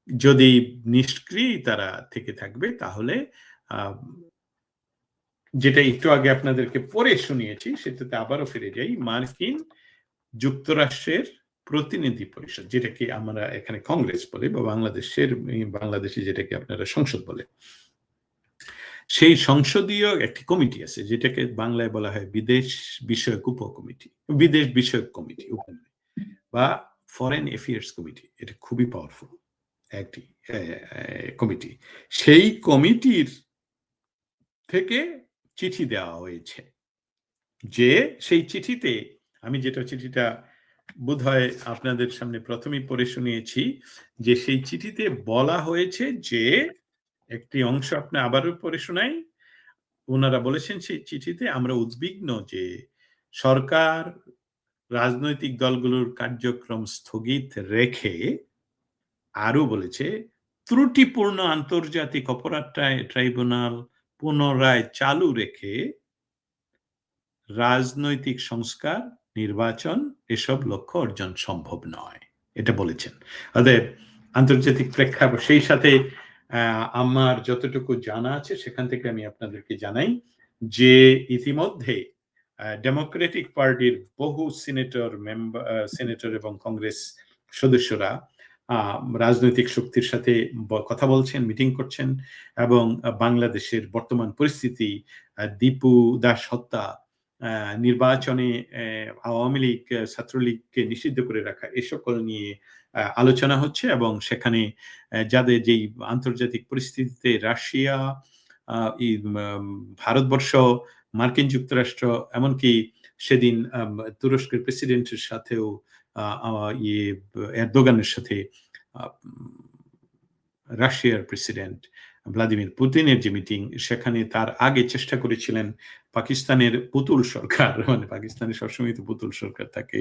যদি নিষ্ক্রিয় তারা থেকে থাকবে, তাহলে যেটা একটু আগে আপনাদেরকে পড়ে শুনিয়েছি সেটাতে আবারও ফিরে যাই। মার্কিন যুক্তরাষ্ট্রের প্রতিনিধি পরিষদ, যেটাকে আমরা এখানে কংগ্রেস বলি, বা বাংলাদেশে যেটাকে আপনারা সংসদ বলে, সেই সংসদীয় একটি কমিটি আছে যেটাকে বাংলায় বলা হয় বিদেশ বিষয়ক উপকমিটি, বিদেশ বিষয়ক কমিটি বা ফরেন অ্যাফেয়ার্স কমিটি। এটা খুবই পাওয়ারফুল একটি কমিটি। সেই কমিটির থেকে চিঠি দেওয়া হয়েছে, যে সেই চিঠিতে আমি চিঠিটা বোধহয় আপনাদের সামনে প্রথমেই পড়ে শুনিয়েছি, যে সেই চিঠিতে বলা হয়েছে যে একটি অংশ আপনি আবারও পড়ে শোনাই। ওনারা বলেছেন সেই চিঠিতে, আমরা উদ্বিগ্ন যে সরকার রাজনৈতিক দলগুলোর কার্যক্রম স্থগিত রেখে, আরো বলেছে ত্রুটিপূর্ণ আন্তর্জাতিক অপরাধ ট্রাইব্যুনাল পুনরায় চালু রেখে রাজনৈতিক সংস্কার, নির্বাচন এসব লক্ষ্য অর্জন সম্ভব নয়, এটা বলেছেন। অতএব আন্তর্জাতিক প্রেক্ষাপট, সেই সাথে আমার যতটুকু জানা আছে সেখান থেকে আমি আপনাদেরকে জানাই যে ইতিমধ্যে ডেমোক্রেটিক পার্টির বহু সিনেটর এবং কংগ্রেস সদস্যরা রাজনৈতিক শক্তির সাথে কথা বলছেন, মিটিং করছেন, এবং বাংলাদেশের বর্তমান পরিস্থিতি, দীপু দাস হত্যা, নির্বাচনে আওয়ামী লীগ ছাত্রলীগকে নিষিদ্ধ করে রাখা, এ সকল নিয়ে আলোচনা হচ্ছে। এবং সেখানে যাদের যেই আন্তর্জাতিক পরিস্থিতিতে রাশিয়া, ভারতবর্ষ, মার্কিন যুক্তরাষ্ট্র, এমনকি সেদিন তুরস্কের প্রেসিডেন্টের সাথেও এরদোগানের সাথে রাশিয়ার প্রেসিডেন্ট ভ্লাদিমির পুতিনের যে মিটিং, সেখানে তার আগে চেষ্টা করেছিলেন পাকিস্তানের পুতুল সরকার, মানে পাকিস্তানের সবসময় তো পুতুল সরকার থাকে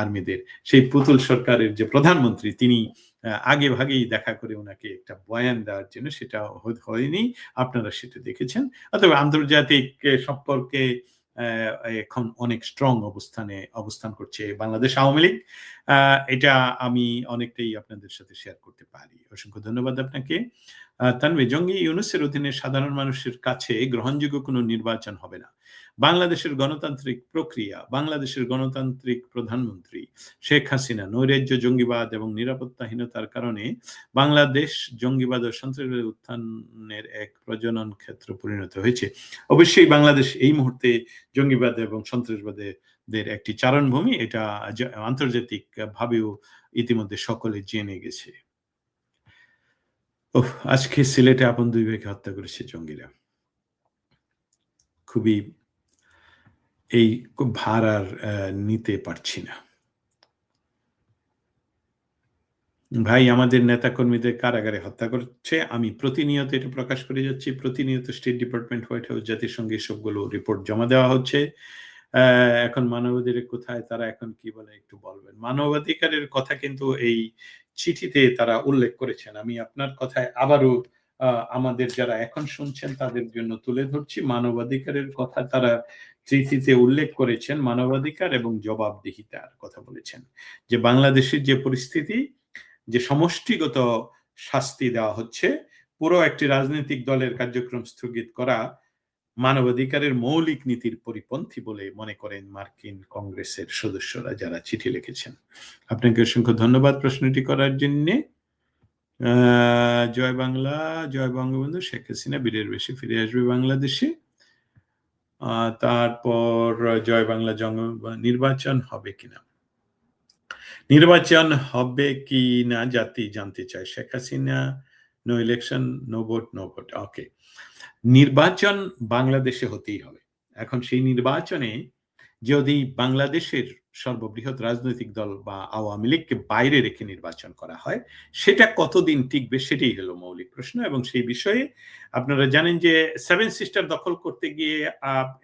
আর্মিদের, সেই পুতুল সরকারের যে প্রধানমন্ত্রী, তিনি আগে ভাগেই দেখা করে ওনাকে একটা বয়ান দেওয়ার জন্য, সেটা হয়নি, আপনারা সেটা দেখেছেন। অথবা আন্তর্জাতিক সম্পর্কে এখন অনেক স্ট্রং অবস্থান করছে বাংলাদেশ আওয়ামী লীগ। এটা আমি অনেকটাই আপনাদের সাথে শেয়ার করতে পারি। অসংখ্য ধন্যবাদ আপনাকে। তানভীর, জঙ্গি ইউনূসের অধীনে সাধারণ মানুষের কাছে গ্রহণযোগ্য কোনো নির্বাচন হবে না। বাংলাদেশের গণতান্ত্রিক প্রক্রিয়া, বাংলাদেশের গণতান্ত্রিক প্রধানমন্ত্রী শেখ হাসিনা নৈরাজ্য, জঙ্গিবাদ এবং নিরাপত্তাহীনতার কারণে বাংলাদেশ জঙ্গিবাদ ও সন্ত্রাসবাদের উত্থানের এক প্রজনন ক্ষেত্র পরিণত হয়েছে। অবশ্যই বাংলাদেশ এই মুহূর্তে জঙ্গিবাদ এবং সন্ত্রাসবাদের একটি চারণভূমি, এটা আন্তর্জাতিক ভাবেও ইতিমধ্যে সকলে জেনে গেছে। আজকে সিলেটে আপন দুই ভাইকে হত্যা করেছে জঙ্গিরা। খুবই এই ভার আর নিতে পারছি না ভাই। আমাদের নেতা কর্মীদের কারাগারে হত্যা করছে, আমি প্রতিনিয়ত এটা প্রকাশ করে যাচ্ছি, প্রতিনিয়ত স্টেট ডিপার্টমেন্ট, হোয়াইট হাউস, জাতিসংঘে সবগুলো রিপোর্ট জমা দেওয়া হচ্ছে। এখন মানবাধিকার কোথায়, তারা এখন কি বলে একটু বলবেন। মানবাধিকারের কথা কিন্তু এই চিঠিতে তারা উল্লেখ করেছেন। আমি আপনার কথায় আবারও আমাদের যারা এখন শুনছেন তাদের জন্য তুলে ধরছি। মানবাধিকারের কথা তারা চিঠিতে উল্লেখ করেছেন, মানবাধিকার এবং জবাবদিহিতার কথা বলেছেন, যে বাংলাদেশের যে পরিস্থিতি, যে সমষ্টিগত শাস্তি দেওয়া হচ্ছে, পুরো একটি রাজনৈতিক দলের কার্যক্রম স্থগিত করা মানবাধিকারের মৌলিক নীতির পরিপন্থী বলে মনে করেন মার্কিন কংগ্রেসের সদস্যরা যারা চিঠি লিখেছেন। আপনাকে অসংখ্য ধন্যবাদ প্রশ্নটি করার জন্য। জয় বাংলা, জয় বঙ্গবন্ধু, শেখ হাসিনা বীরের বেশি ফিরে আসবে বাংলাদেশে। তারপর জয় বাংলা, নির্বাচন হবে কিনা, নির্বাচন হবে কি না জাতি জানতে চায়। Sheikh Hasina no election, no vote, no vote. Okay, নির্বাচন বাংলাদেশে হতেই হবে। এখন সেই নির্বাচনে যদি বাংলাদেশের সর্ববৃহৎ রাজনৈতিক দল বা আওয়ামী লীগকে বাইরে রেখে নির্বাচন করা হয়, সেটা কতদিন টিকবে, সেটাই হলো মৌলিক প্রশ্ন। এবং সেই বিষয়ে আপনারা জানেন যে সেভেন সিস্টার দখল করতে গিয়ে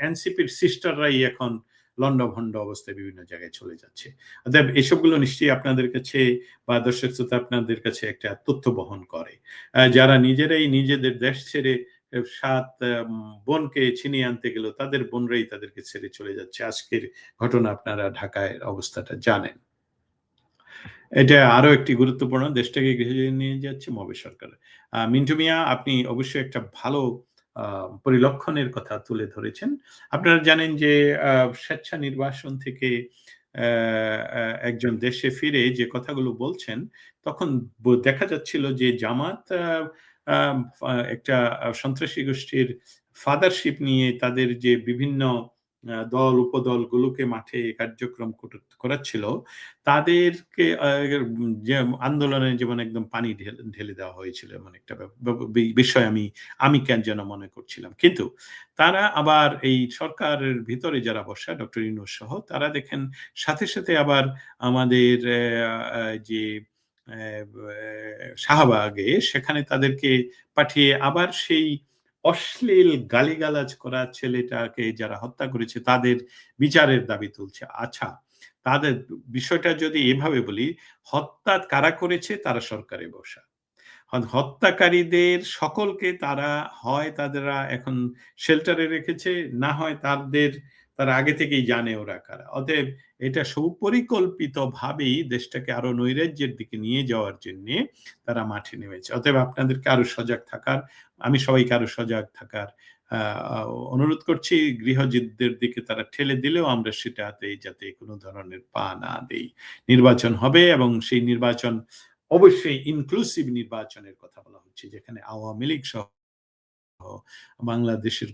এনসিপির সিস্টাররাই এখন লন্ডভন্ড অবস্থায় বিভিন্ন জায়গায় চলে যাচ্ছে। অতএব এসবগুলো নিশ্চয়ই আপনাদের কাছে বা দর্শক শ্রোতা আপনাদের কাছে একটা তথ্য বহন করে। যারা নিজেরাই নিজেদের দেশ ছেড়ে ৭ বোনকে ছিনিয়ে আনতে গেল, তাদের বোনরাই তাদেরকে ছেড়ে চলে যাচ্ছে। আজকের ঘটনা আপনারা ঢাকায় অবস্থাটা জানেন। এটা আরো একটি গুরুত্বপূর্ণ, দেশটাকে গৃহে নিয়ে যাচ্ছে মবে সরকার। মিন্টু মিয়া, আপনি অবশ্যই একটা ভালো পরিলক্ষণের কথা তুলে ধরেছেন। আপনারা জানেন যে স্বেচ্ছা নির্বাসন থেকে একজন দেশে ফিরে যে কথাগুলো বলছেন, তখন দেখা যাচ্ছিল যে জামাত আম একটা সন্ত্রাসী গোষ্ঠীর ফাদারশিপ নিয়ে তাদের যে বিভিন্ন দল, উপদলগুলোকে মাঠে কার্যক্রম করাচ্ছিল, তাদেরকে যে আন্দোলনে যেমন একদম পানি ঢেলে দেওয়া হয়েছিল এমন একটা বিষয় আমি কেন যেন মনে করছিলাম। কিন্তু তারা আবার এই সরকারের ভিতরে যারা বসা ডক্টর ইউনূস সহ তারা দেখেন সাথে, সাথে আবার আমাদের যে শাহবাগে সেখানে তাদেরকে পাঠিয়ে আবার সেই অশ্লীল গালিগালাজ করা ছেলেটাকে যারা হত্যা করেছে তাদের বিচারের দাবি তুলছে। আচ্ছা, তাদের বিষয়টা যদি এভাবে বলি, হত্যা কারা করেছে? তারা সরকারে বসা। হত্যাকারীদের সকলকে তারা হয় তাদেরা এখন শেল্টারে রেখেছে, না হয় তারা আগে থেকেই জানে ওরা কারা। অতএব এটা সুপরিকল্পিতভাবেই দেশটাকে আরো নৈরাজ্যের দিকে নিয়ে যাওয়ার জন্যে তারা মাঠে নেমেছে। অতএব আপনাদেরকে আরো সজাগ থাকার, আমি সবাইকে আরো সজাগ থাকার আ আ অনুরোধ করছি। গৃহযুদ্ধের দিকে তারা ঠেলে দিলেও আমরা সেটাতে যাতে কোন ধরনের পা না দেই। নির্বাচন হবে এবং সেই নির্বাচন অবশ্যই ইনক্লুসিভ নির্বাচনের কথা বলা হচ্ছে, যেখানে আওয়ামী লীগ সহ বাংলাদেশের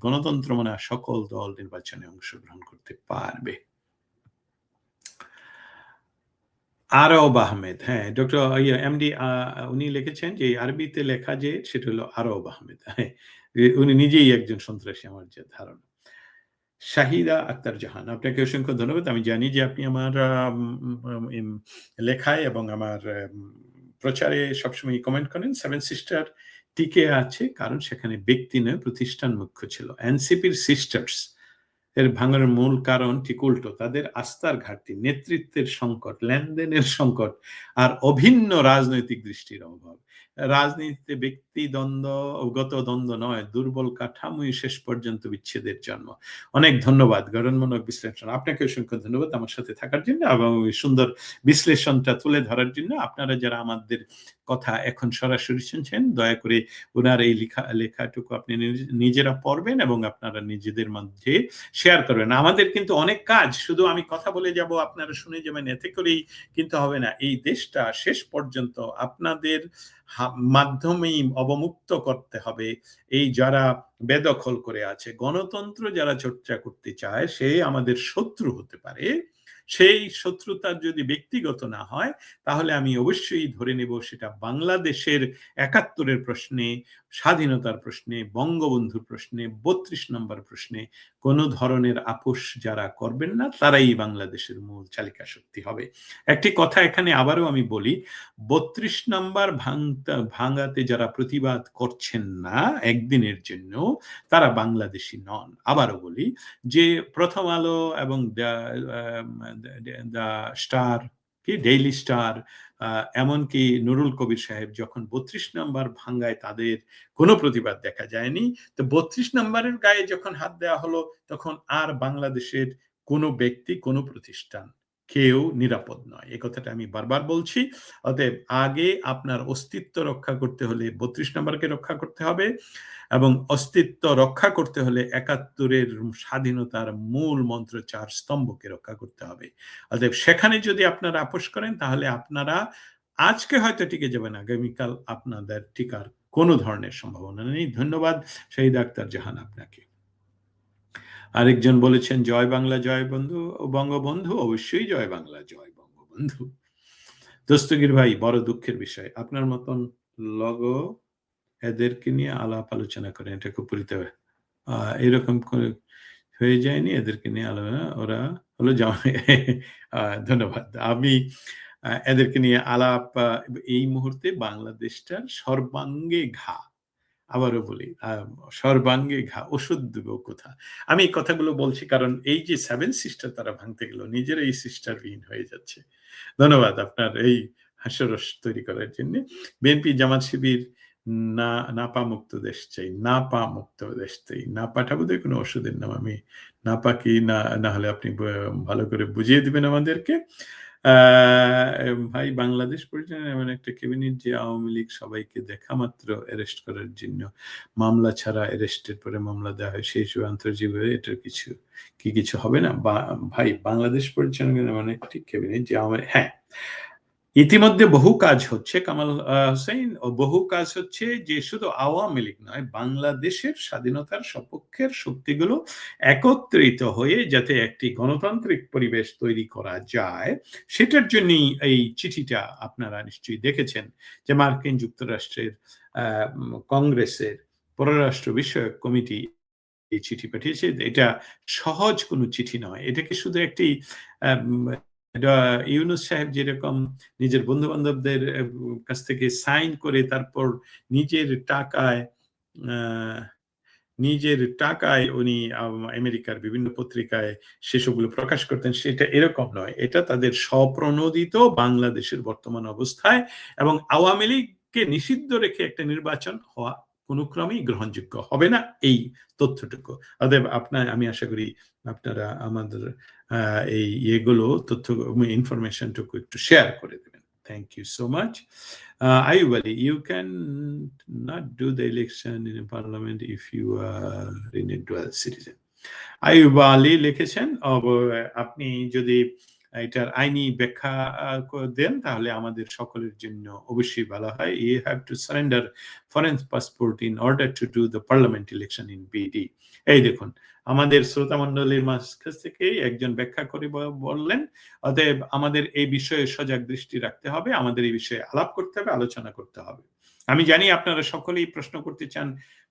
গণতন্ত্র মনা সকল দল নির্বাচনে অংশগ্রহণ করতে পারবে। আরব আহমেদ, হ্যাঁ, ডক্টর এমডি উনি লিখেছেন যে আরবিতে লেখা যে সেটা হলো আরব আহমেদ। হ্যাঁ, উনি নিজেই একজন সন্ত্রাসী আমার যে ধারণা। শাহিদা আক্তার জাহান, আপনাকে অসংখ্য ধন্যবাদ। আমি জানি যে আপনি আমার লেখায় এবং আমার প্রচারে সবসময় কমেন্ট করেন। সেভেন সিস্টার টিকে আছে কারণ সেখানে ব্যক্তি নয় প্রতিষ্ঠান মুখ্য ছিল। এনসিপির সিস্টার্স এর ভাঙনের মূল কারণ ঠিক উল্টো। তাদের আস্থার ঘাটতি, নেতৃত্বের সংকট, লেনদেনের সংকট আর অভিন্ন রাজনৈতিক দৃষ্টির অভাব। রাজনীতিতে ব্যক্তিগত দ্বন্দ্ব নয়, দুর্বল কাঠামোই শেষ পর্যন্ত বিচ্ছেদের জন্ম। অনেক ধন্যবাদ গঠনমূলক বিশ্লেষণ। আপনাকে অসংখ্য ধন্যবাদ আমার সাথে থাকার জন্য এবং ওই সুন্দর বিশ্লেষণটা তুলে ধরার জন্য। আপনারা যারা আমাদের কথা এখন সরাসরি শুনছেন, দয়া করে উনার এই লেখাটুকু আপনি নিজেরা পড়বেন এবং আপনারা নিজেদের মধ্যে শেয়ার করবেন। আমাদের কিন্তু অনেক কাজ, শুধু আমি কথা বলে যাব আপনারা শুনে যাবেন এতে করেই কিন্তু হবে না। এই দেশটা শেষ পর্যন্ত আপনাদের মাধ্যমেই অবমুক্ত করতে হবে এই যারা বেদখল করে আছে। গণতন্ত্র যারা চর্চা করতে চায় সে আমাদের শত্রু হতে পারে। সেই শত্রুতা যদি ব্যক্তিগত না হয় তাহলে আমি অবশ্যই ধরে নেব সেটা বাংলাদেশের ৭১-এর প্রশ্নে, স্বাধীনতার প্রশ্নে, বঙ্গবন্ধুর প্রশ্নে, ৩২ নম্বর প্রশ্নে কোন ধরনের আপোস যারা করবেন না তারাই বাংলাদেশের মূল চালিকা শক্তি হবে। একটি কথা এখানে আবারও আমি বলি, ৩২ নাম্বার ভাঙাতে যারা প্রতিবাদ করছেন না একদিনের জন্য তারা বাংলাদেশী নন। আবারও বলি যে প্রথম আলো এবং দ্য স্টার, কি ডেইলি স্টার, এমনকি নুরুল কবির সাহেব যখন ৩২ নাম্বার ভাঙ্গায় তাদের কোনো প্রতিবাদ দেখা যায়নি। তো ৩২ নাম্বারের গায়ে যখন হাত দেওয়া হলো তখন আর বাংলাদেশের কোনো ব্যক্তি, কোনো প্রতিষ্ঠান কেউ নিরাপদ নয়। এ কথাটা আমি বারবার বলছি। অতএব আগে আপনার অস্তিত্ব রক্ষা করতে হলে ৩২ নাম্বারকে রক্ষা করতে হবে এবং অস্তিত্ব রক্ষা করতে হলে ৭১-এর স্বাধীনতার মূল মন্ত্র ৪ স্তম্ভকে রক্ষা করতে হবে। অতএব সেখানে যদি আপনারা আপোস করেন তাহলে আপনারা আজকে হয়তো টিকে যাবেন, আগামীকাল আপনাদের টিকার কোনো ধরনের সম্ভাবনা নেই। ধন্যবাদ শহীদ আক্তার জাহান আপনাকে। আরেকজন বলেছেন জয় বাংলা জয় বঙ্গবন্ধু। অবশ্যই জয় বাংলা জয় বঙ্গবন্ধু। দস্তগীর ভাই, বড় দুঃখের বিষয় আপনার মতন লগো এদেরকে নিয়ে আলাপ আলোচনা করেন, এটা খুব পরিতাপ। এরকম হয়ে যায়নি এদেরকে নিয়ে আলোচনা, ওরা হলো ধন্যবাদ। আমি এদেরকে নিয়ে আলাপ এই মুহূর্তে বাংলাদেশটার সর্বাঙ্গে ঘা, আবারও বলি সর্বাঙ্গে ঘা, ওষুধ দেব কোথা। আমি এই কথাগুলো বলছি কারণ এই যে সেভেন সিস্টার তারা ভাঙতে গেল নিজেরাই সিস্টারবিহীন হয়ে যাচ্ছে। ধন্যবাদ আপনার এই হাস্যরস তৈরি করার জন্য। বিএনপি জামাত শিবির নাপা মুক্ত দেশ চাই, নাপা মুক্ত দেশ চাই। নাপাটা বোধহয় কোনো ওষুধের নাম, আমি নাপা কি না হলে আপনি ভালো করে বুঝিয়ে দিবেন আমাদেরকে। ভাই বাংলাদেশ পরিচালনা এমন একটা ক্যাবিনেট যে আওয়ামী লীগ সবাইকে দেখা মাত্র অ্যারেস্ট করার জন্য মামলা ছাড়া অ্যারেস্টের পরে মামলা দেওয়া হয় সেই হিসেবে আন্তর্জাতিকভাবে এটার কিছু হবে না ভাই বাংলাদেশ পরিচালনা এমন একটি ক্যাবিনেট যে হ্যাঁ ইতিমধ্যে বহু কাজ হচ্ছে কামাল হোসেন ও বহু কাজ হচ্ছে যে শুধু আওয়ামী লীগ নয় বাংলাদেশের স্বাধীনতার সপক্ষের শক্তিগুলো একত্রিত হয়ে যাতে একটি গণতান্ত্রিক পরিবেশ তৈরি করা যায় সেটার জন্যই এই চিঠিটা আপনারা নিশ্চয়ই দেখেছেন যে মার্কিন যুক্তরাষ্ট্রের কংগ্রেসের পররাষ্ট্র বিষয়ক কমিটি এই চিঠি পাঠিয়েছে এটা সহজ কোনো চিঠি নয় এটাকে শুধু একটি এটা ইউনূস সাহেব যেরকম নিজের বন্ধু বান্ধবদের কাছ থেকে সাইন করে তারপর নিজের টাকায় উনি আমেরিকার বিভিন্ন পত্রিকায় সেসবগুলো প্রকাশ করতেন সেটা এরকম নয় এটা তাদের স্বপ্রণোদিত বাংলাদেশের বর্তমান অবস্থায় এবং আওয়ামী লীগকে নিষিদ্ধ রেখে একটা নির্বাচন হওয়া কোনো ক্রমেই গ্রহণযোগ্য হবে না এই তথ্যটুকু অতএব আমি আশা করি আপনারা আমাদের এই ইয়েগুলো তথ্য ইনফরমেশনটুকু একটু শেয়ার করে দেবেন thank you so much Ayub Ali, you can not do the election in a parliament if you are in a dual citizen. Ayub Ali লিখেছেন আপনি যদি এটার আইনি ব্যাখ্যা দেন তাহলে আমাদের সকলের জন্য অবশ্যই ভালো হয় you have to surrender foreign passport in order to do the parliament election in BD এই দেখুন আমাদের শ্রোতা মণ্ডলীর কাছ থেকে একজন ব্যাখ্যা করে বললেন অতএব আমাদের এই বিষয়ে সজাগ দৃষ্টি রাখতে হবে আমাদের এই বিষয়ে আলাপ করতে হবে আলোচনা করতে হবে আমি জানি আপনারা সকলেই প্রশ্ন করতে চান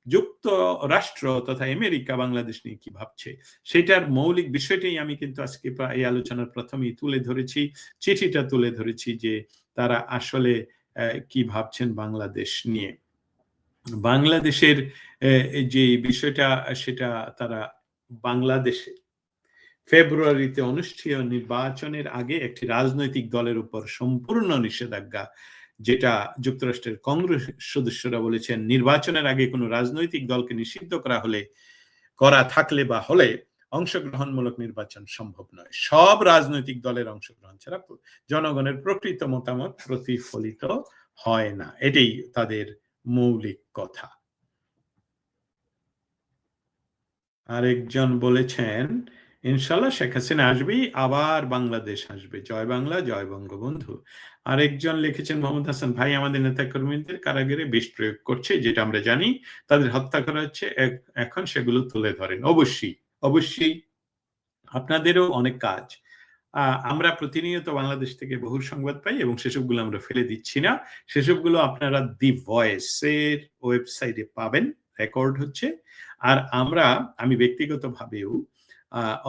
যুক্তরাষ্ট্র তথা আমেরিকা বাংলাদেশ নিয়ে কি ভাবছে সেটার মৌলিক বিষয়টাই আমি কিন্তু আজকে এই আলোচনার প্রথমেই তুলে ধরেছি চিঠিটা তুলে ধরেছি যে তারা আসলে কি ভাবছেন বাংলাদেশ নিয়ে বাংলাদেশের যে বিষয়টা সেটা তারা বাংলাদেশে ফেব্রুয়ারিতে অনুষ্ঠেয় নির্বাচনের আগে একটি রাজনৈতিক দলের উপর সম্পূর্ণ নিষেধাজ্ঞা যেটা যুক্তরাষ্ট্রের কংগ্রেস সদস্যরা বলেছেন নির্বাচনের আগে কোনো রাজনৈতিক দলকে নিষিদ্ধ করা থাকলে বা হলে অংশগ্রহণমূলক নির্বাচন সম্ভব নয় সব রাজনৈতিক দলের অংশগ্রহণ ছাড়া জনগণের প্রকৃত মতামত প্রতিফলিত হয় না এটাই তাদের মৌলিক কথা আরেকজন বলেছেন ইনশাল্লাহ শেখ হাসিনা আসবেই আবার বাংলাদেশ আসবে জয় বাংলা জয় বঙ্গবন্ধু আরেকজন লিখেছেন মোহাম্মদ হাসান ভাই আমাদের নেতাকর্মীদের কারাগারে বিষ প্রয়োগ করছে যেটা আমরা জানি তাদের হত্যা করা হচ্ছে এখন সেগুলো তুলে ধরেন অবশ্যই আপনাদেরও অনেক কাজ আমরা প্রতিনিয়ত বাংলাদেশ থেকে বহু সংবাদ পাই এবং সেসবগুলো আমরা ফেলে দিচ্ছি না সেসবগুলো আপনারা দি ভয়েসের ওয়েবসাইটে পাবেন রেকর্ড হচ্ছে আর আমি ব্যক্তিগতভাবেও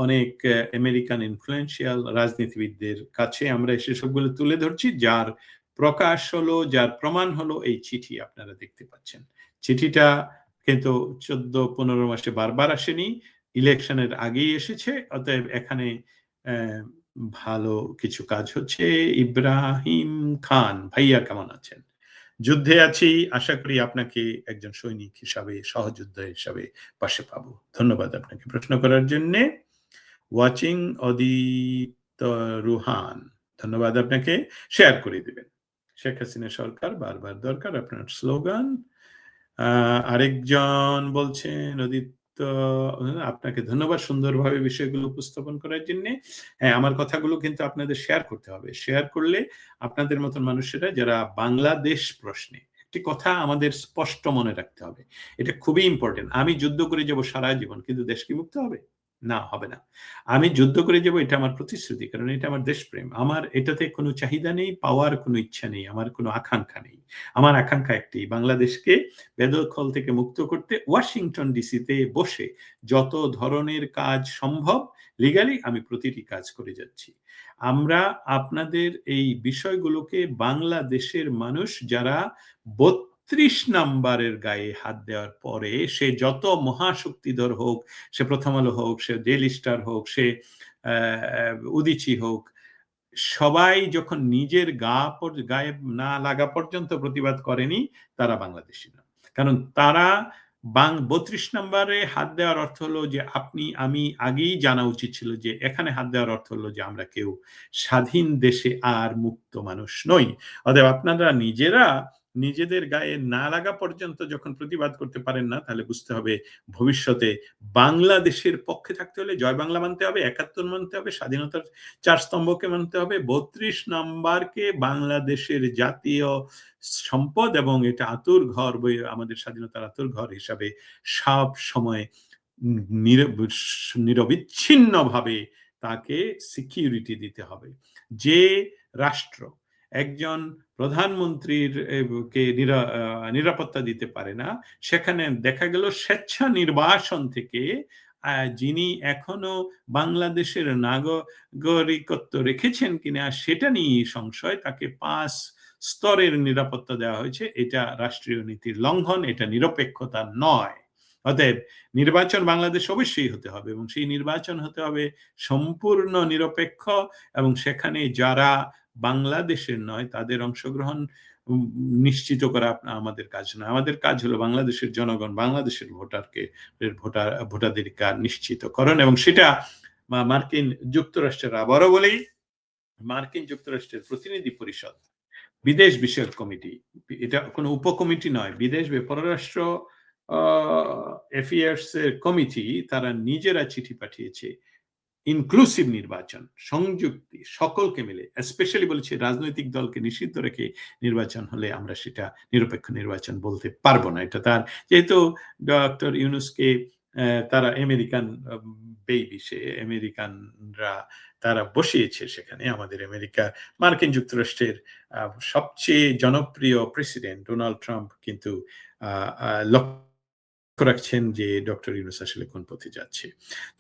অনেক আমেরিকান ইনফ্লুয়েন্সিয়াল রাজনীতিবিদদের কাছে আমরা সেসবগুলো তুলে ধরছি যার প্রকাশ হলো যার প্রমাণ হলো এই চিঠি আপনারা দেখতে পাচ্ছেন চিঠিটা কিন্তু 14-15 মাসে বারবার আসেনি ইলেকশনের আগেই এসেছে অতএব এখানে ভালো কিছু কাজ হচ্ছে ইব্রাহিম খান ভাইয়া কেমন আছেন যুদ্ধে আছি আশা করি আপনাকে একজন সৈনিক হিসাবে সহযোদ্ধা হিসাবে পাশে পাবো ধন্যবাদ আপনাকে প্রশ্ন করার জন্য ওয়াচিং অদিত রুহান ধন্যবাদ আপনাকে শেয়ার করে দিবেন শেখ হাসিনা সরকার বারবার দরকার আপনার স্লোগান আরেকজন বলছেন আপনাকে ধন্যবাদ সুন্দরভাবে বিষয়গুলো উপস্থাপন করার জন্য হ্যাঁ আমার কথাগুলো কিন্তু আপনাদের শেয়ার করতে হবে শেয়ার করলে আপনাদের মতন মানুষেরা যারা বাংলাদেশ প্রশ্নে একটি কথা আমাদের স্পষ্ট মনে রাখতে হবে এটা খুবই ইম্পর্টেন্ট আমি যুদ্ধ করে যাব সারা জীবন কিন্তু দেশ কি মুক্ত হবে না হবে না আমি যুদ্ধ করে যাব এটা আমার প্রতিশ্রুতি কারণ এটা আমার দেশপ্রেম আমার এটাতে কোনো চাহিদা নেই পাওয়ার কোনো ইচ্ছা নেই আমার কোনো আকাঙ্ক্ষা নেই আমার আকাঙ্ক্ষা একটি বাংলাদেশকে বেদখল থেকে মুক্ত করতে ওয়াশিংটন ডিসিতে বসে যত ধরনের কাজ সম্ভব লিগালি আমি প্রতিটি কাজ করে যাচ্ছি আমরা আপনাদের এই বিষয়গুলোকে বাংলাদেশের মানুষ যারা ৩২ নাম্বারের গায়ে হাত দেওয়ার পরে সে যত মহাশক্তিধর হোক সে প্রথম আলো হোক সে ডেইলি স্টার হোক সে উদীচী হোক সবাই যখন নিজের গায়ে না লাগা পর্যন্ত প্রতিবাদ করেনি তারা বাংলাদেশি না কারণ তারা 32 নম্বরে হাত দেওয়ার অর্থ হলো যে আমি আগেই জানা উচিত ছিল যে এখানে হাত দেওয়ার অর্থ হলো যে আমরা কেউ স্বাধীন দেশে আর মুক্ত মানুষ নই। অতএব আপনারা নিজেরা নিজেদের গায়ে না লাগা পর্যন্ত যখন প্রতিবাদ করতে পারেন না, তাহলে বুঝতে হবে ভবিষ্যতে বাংলাদেশের পক্ষে থাকতে হলে জয় বাংলা মানতে হবে, ৭১ মানতে হবে, স্বাধীনতার ৪ স্তম্ভকে মানতে হবে, ৩২ নাম্বারকে বাংলাদেশের জাতীয় সম্পদ এবং এটা আঁতুড়ঘর আমাদের স্বাধীনতার আঁতুড়ঘর হিসাবে সব সময় নিরবিচ্ছিন্নভাবে তাকে সিকিউরিটি দিতে হবে। যে রাষ্ট্র একজন প্রধানমন্ত্রীর কে নিরাপত্তা দিতে পারে না, সেখানে দেখা গেল স্বেচ্ছা নির্বাসন থেকে যিনি এখনো বাংলাদেশের নাগরিকত্ব রেখেছেন কিনা সেটা নিয়ে সংশয়, তাকে 5 স্তরের নিরাপত্তা দেওয়া হয়েছে। এটা রাষ্ট্রীয় নীতির লঙ্ঘন, এটা নিরপেক্ষতা নয়। অতএব নির্বাচন বাংলাদেশ অবশ্যই হতে হবে এবং সেই নির্বাচন হতে হবে সম্পূর্ণ নিরপেক্ষ এবং সেখানে যারা বাংলাদেশের নয় তাদের অংশগ্রহণ নিশ্চিত করা আমাদের কাজ না। আমাদের কাজ হলো বাংলাদেশের জনগণ, বাংলাদেশের ভোটাধিকার নিশ্চিতকরণ এবং সেটা মার্কিন যুক্তরাষ্ট্রের আবারও বলেই মার্কিন যুক্তরাষ্ট্রের প্রতিনিধি পরিষদ বিদেশ বিষয়ক কমিটি, এটা কোনো উপকমিটি নয়, বিদেশ পররাষ্ট্র অ্যাফেয়ার্স এর কমিটি, তারা নিজেরা চিঠি পাঠিয়েছে ইনক্লুসিভ নির্বাচন, সংযুক্তি সকলকে মিলে, স্পেশালি বলেছে রাজনৈতিক দলকে নিষিদ্ধ রেখে নির্বাচন হলে আমরা সেটা নিরপেক্ষ নির্বাচন বলতে পারবো না। এটা তার, যেহেতু ডক্টর ইউনূসকে তারা আমেরিকান বেবি, সে আমেরিকানরা তারা বসিয়েছে সেখানে, আমাদের মার্কিন যুক্তরাষ্ট্রের সবচেয়ে জনপ্রিয় প্রেসিডেন্ট ডোনাল্ড ট্রাম্প কিন্তু লক্ষ্য রাখছেন যে ডক্টর ইউনূস আসলে কোন পথে যাচ্ছে।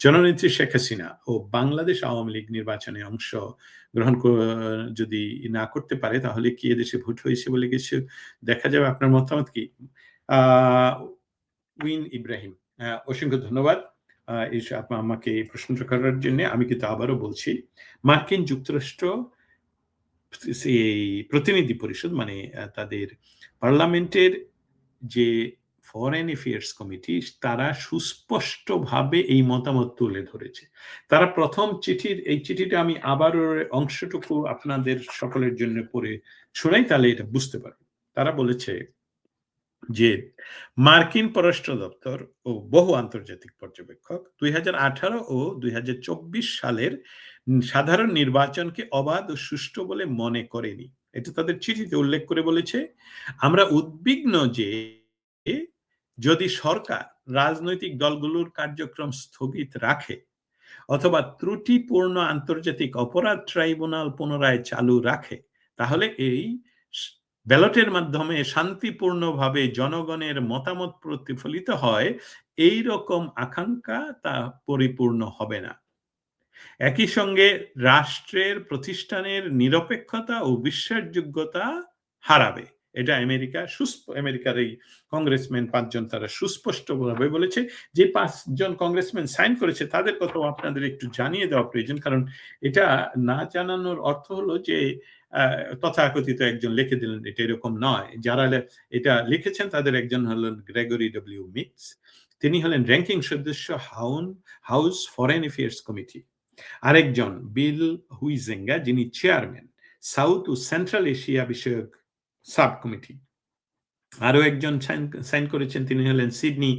জননেত্রী শেখ হাসিনা ও বাংলাদেশ আওয়ামী লীগ নির্বাচনে অংশ গ্রহণ যদি না করতে পারে তাহলে কি এদেশে ভোট হয়েছে বলে কিছু দেখা যাবে? আপনার মতামত কি? উইন ইব্রাহিম, অসংখ্য ধন্যবাদ আমাকে এই প্রশ্নটা করার জন্য। আমি কিন্তু আবারও বলছি, মার্কিন যুক্তরাষ্ট্র প্রতিনিধি পরিষদ মানে তাদের পার্লামেন্টের যে ফরেন অ্যাফেয়ার্স কমিটি, তারা সুস্পষ্টভাবে এই মতামত তুলে ধরেছে। তারা প্রথম এই চিঠিটা আমি আবার অংশটুকু আপনাদের সকলের জন্য পড়ে শোনাই, তাহলে এটা বুঝতে পারবেন। তারা বলেছে যে মার্কিন পররাষ্ট্র দপ্তর ও বহু আন্তর্জাতিক পর্যবেক্ষক 2018 ও 2024 সালের সাধারণ নির্বাচনকে অবাধ ও সুষ্ঠু বলে মনে করেনি। এটা তাদের চিঠিতে উল্লেখ করে বলেছে, আমরা উদ্বিগ্ন যে যদি সরকার রাজনৈতিক দলগুলোর কার্যক্রম স্থগিত রাখে অথবা ত্রুটিপূর্ণ আন্তর্জাতিক অপরাধ ট্রাইব্যুনাল পুনরায় চালু রাখে, তাহলে এই ব্যালটের মাধ্যমে শান্তিপূর্ণভাবে জনগণের মতামত প্রতিফলিত হয়, এই রকম আকাঙ্ক্ষা তা পরিপূর্ণ হবে না। একই সঙ্গে রাষ্ট্রের প্রতিষ্ঠানের নিরপেক্ষতা ও বিশ্বাসযোগ্যতা হারাবে। এটা আমেরিকার এই কংগ্রেসম্যান 5 জন তারা সুস্পষ্টভাবে বলেছে। যে 5 জন কংগ্রেসম্যান সাইন করেছে তাদের কথাও আপনাদের একটু জানিয়ে দেওয়া প্রয়োজন, কারণ এটা না জানানোর অর্থ হলো যে তথাকথিত একজন লিখে দিলেন, এটা এরকম নয়। যারা এটা লিখেছেন তাদের একজন হলেন গ্রেগরি ডব্লিউ মিক্স, তিনি হলেন র্যাঙ্কিং সদস্য হাউস ফরেন অ্যাফেয়ার্স কমিটি। আরেকজন বিল হুইজেঙ্গা, যিনি চেয়ারম্যান সাউথ ও সেন্ট্রাল এশিয়া বিষয়ক সাব কমিটি। আরো একজন সাইন করেছেন, তিনি হলেন সিডনি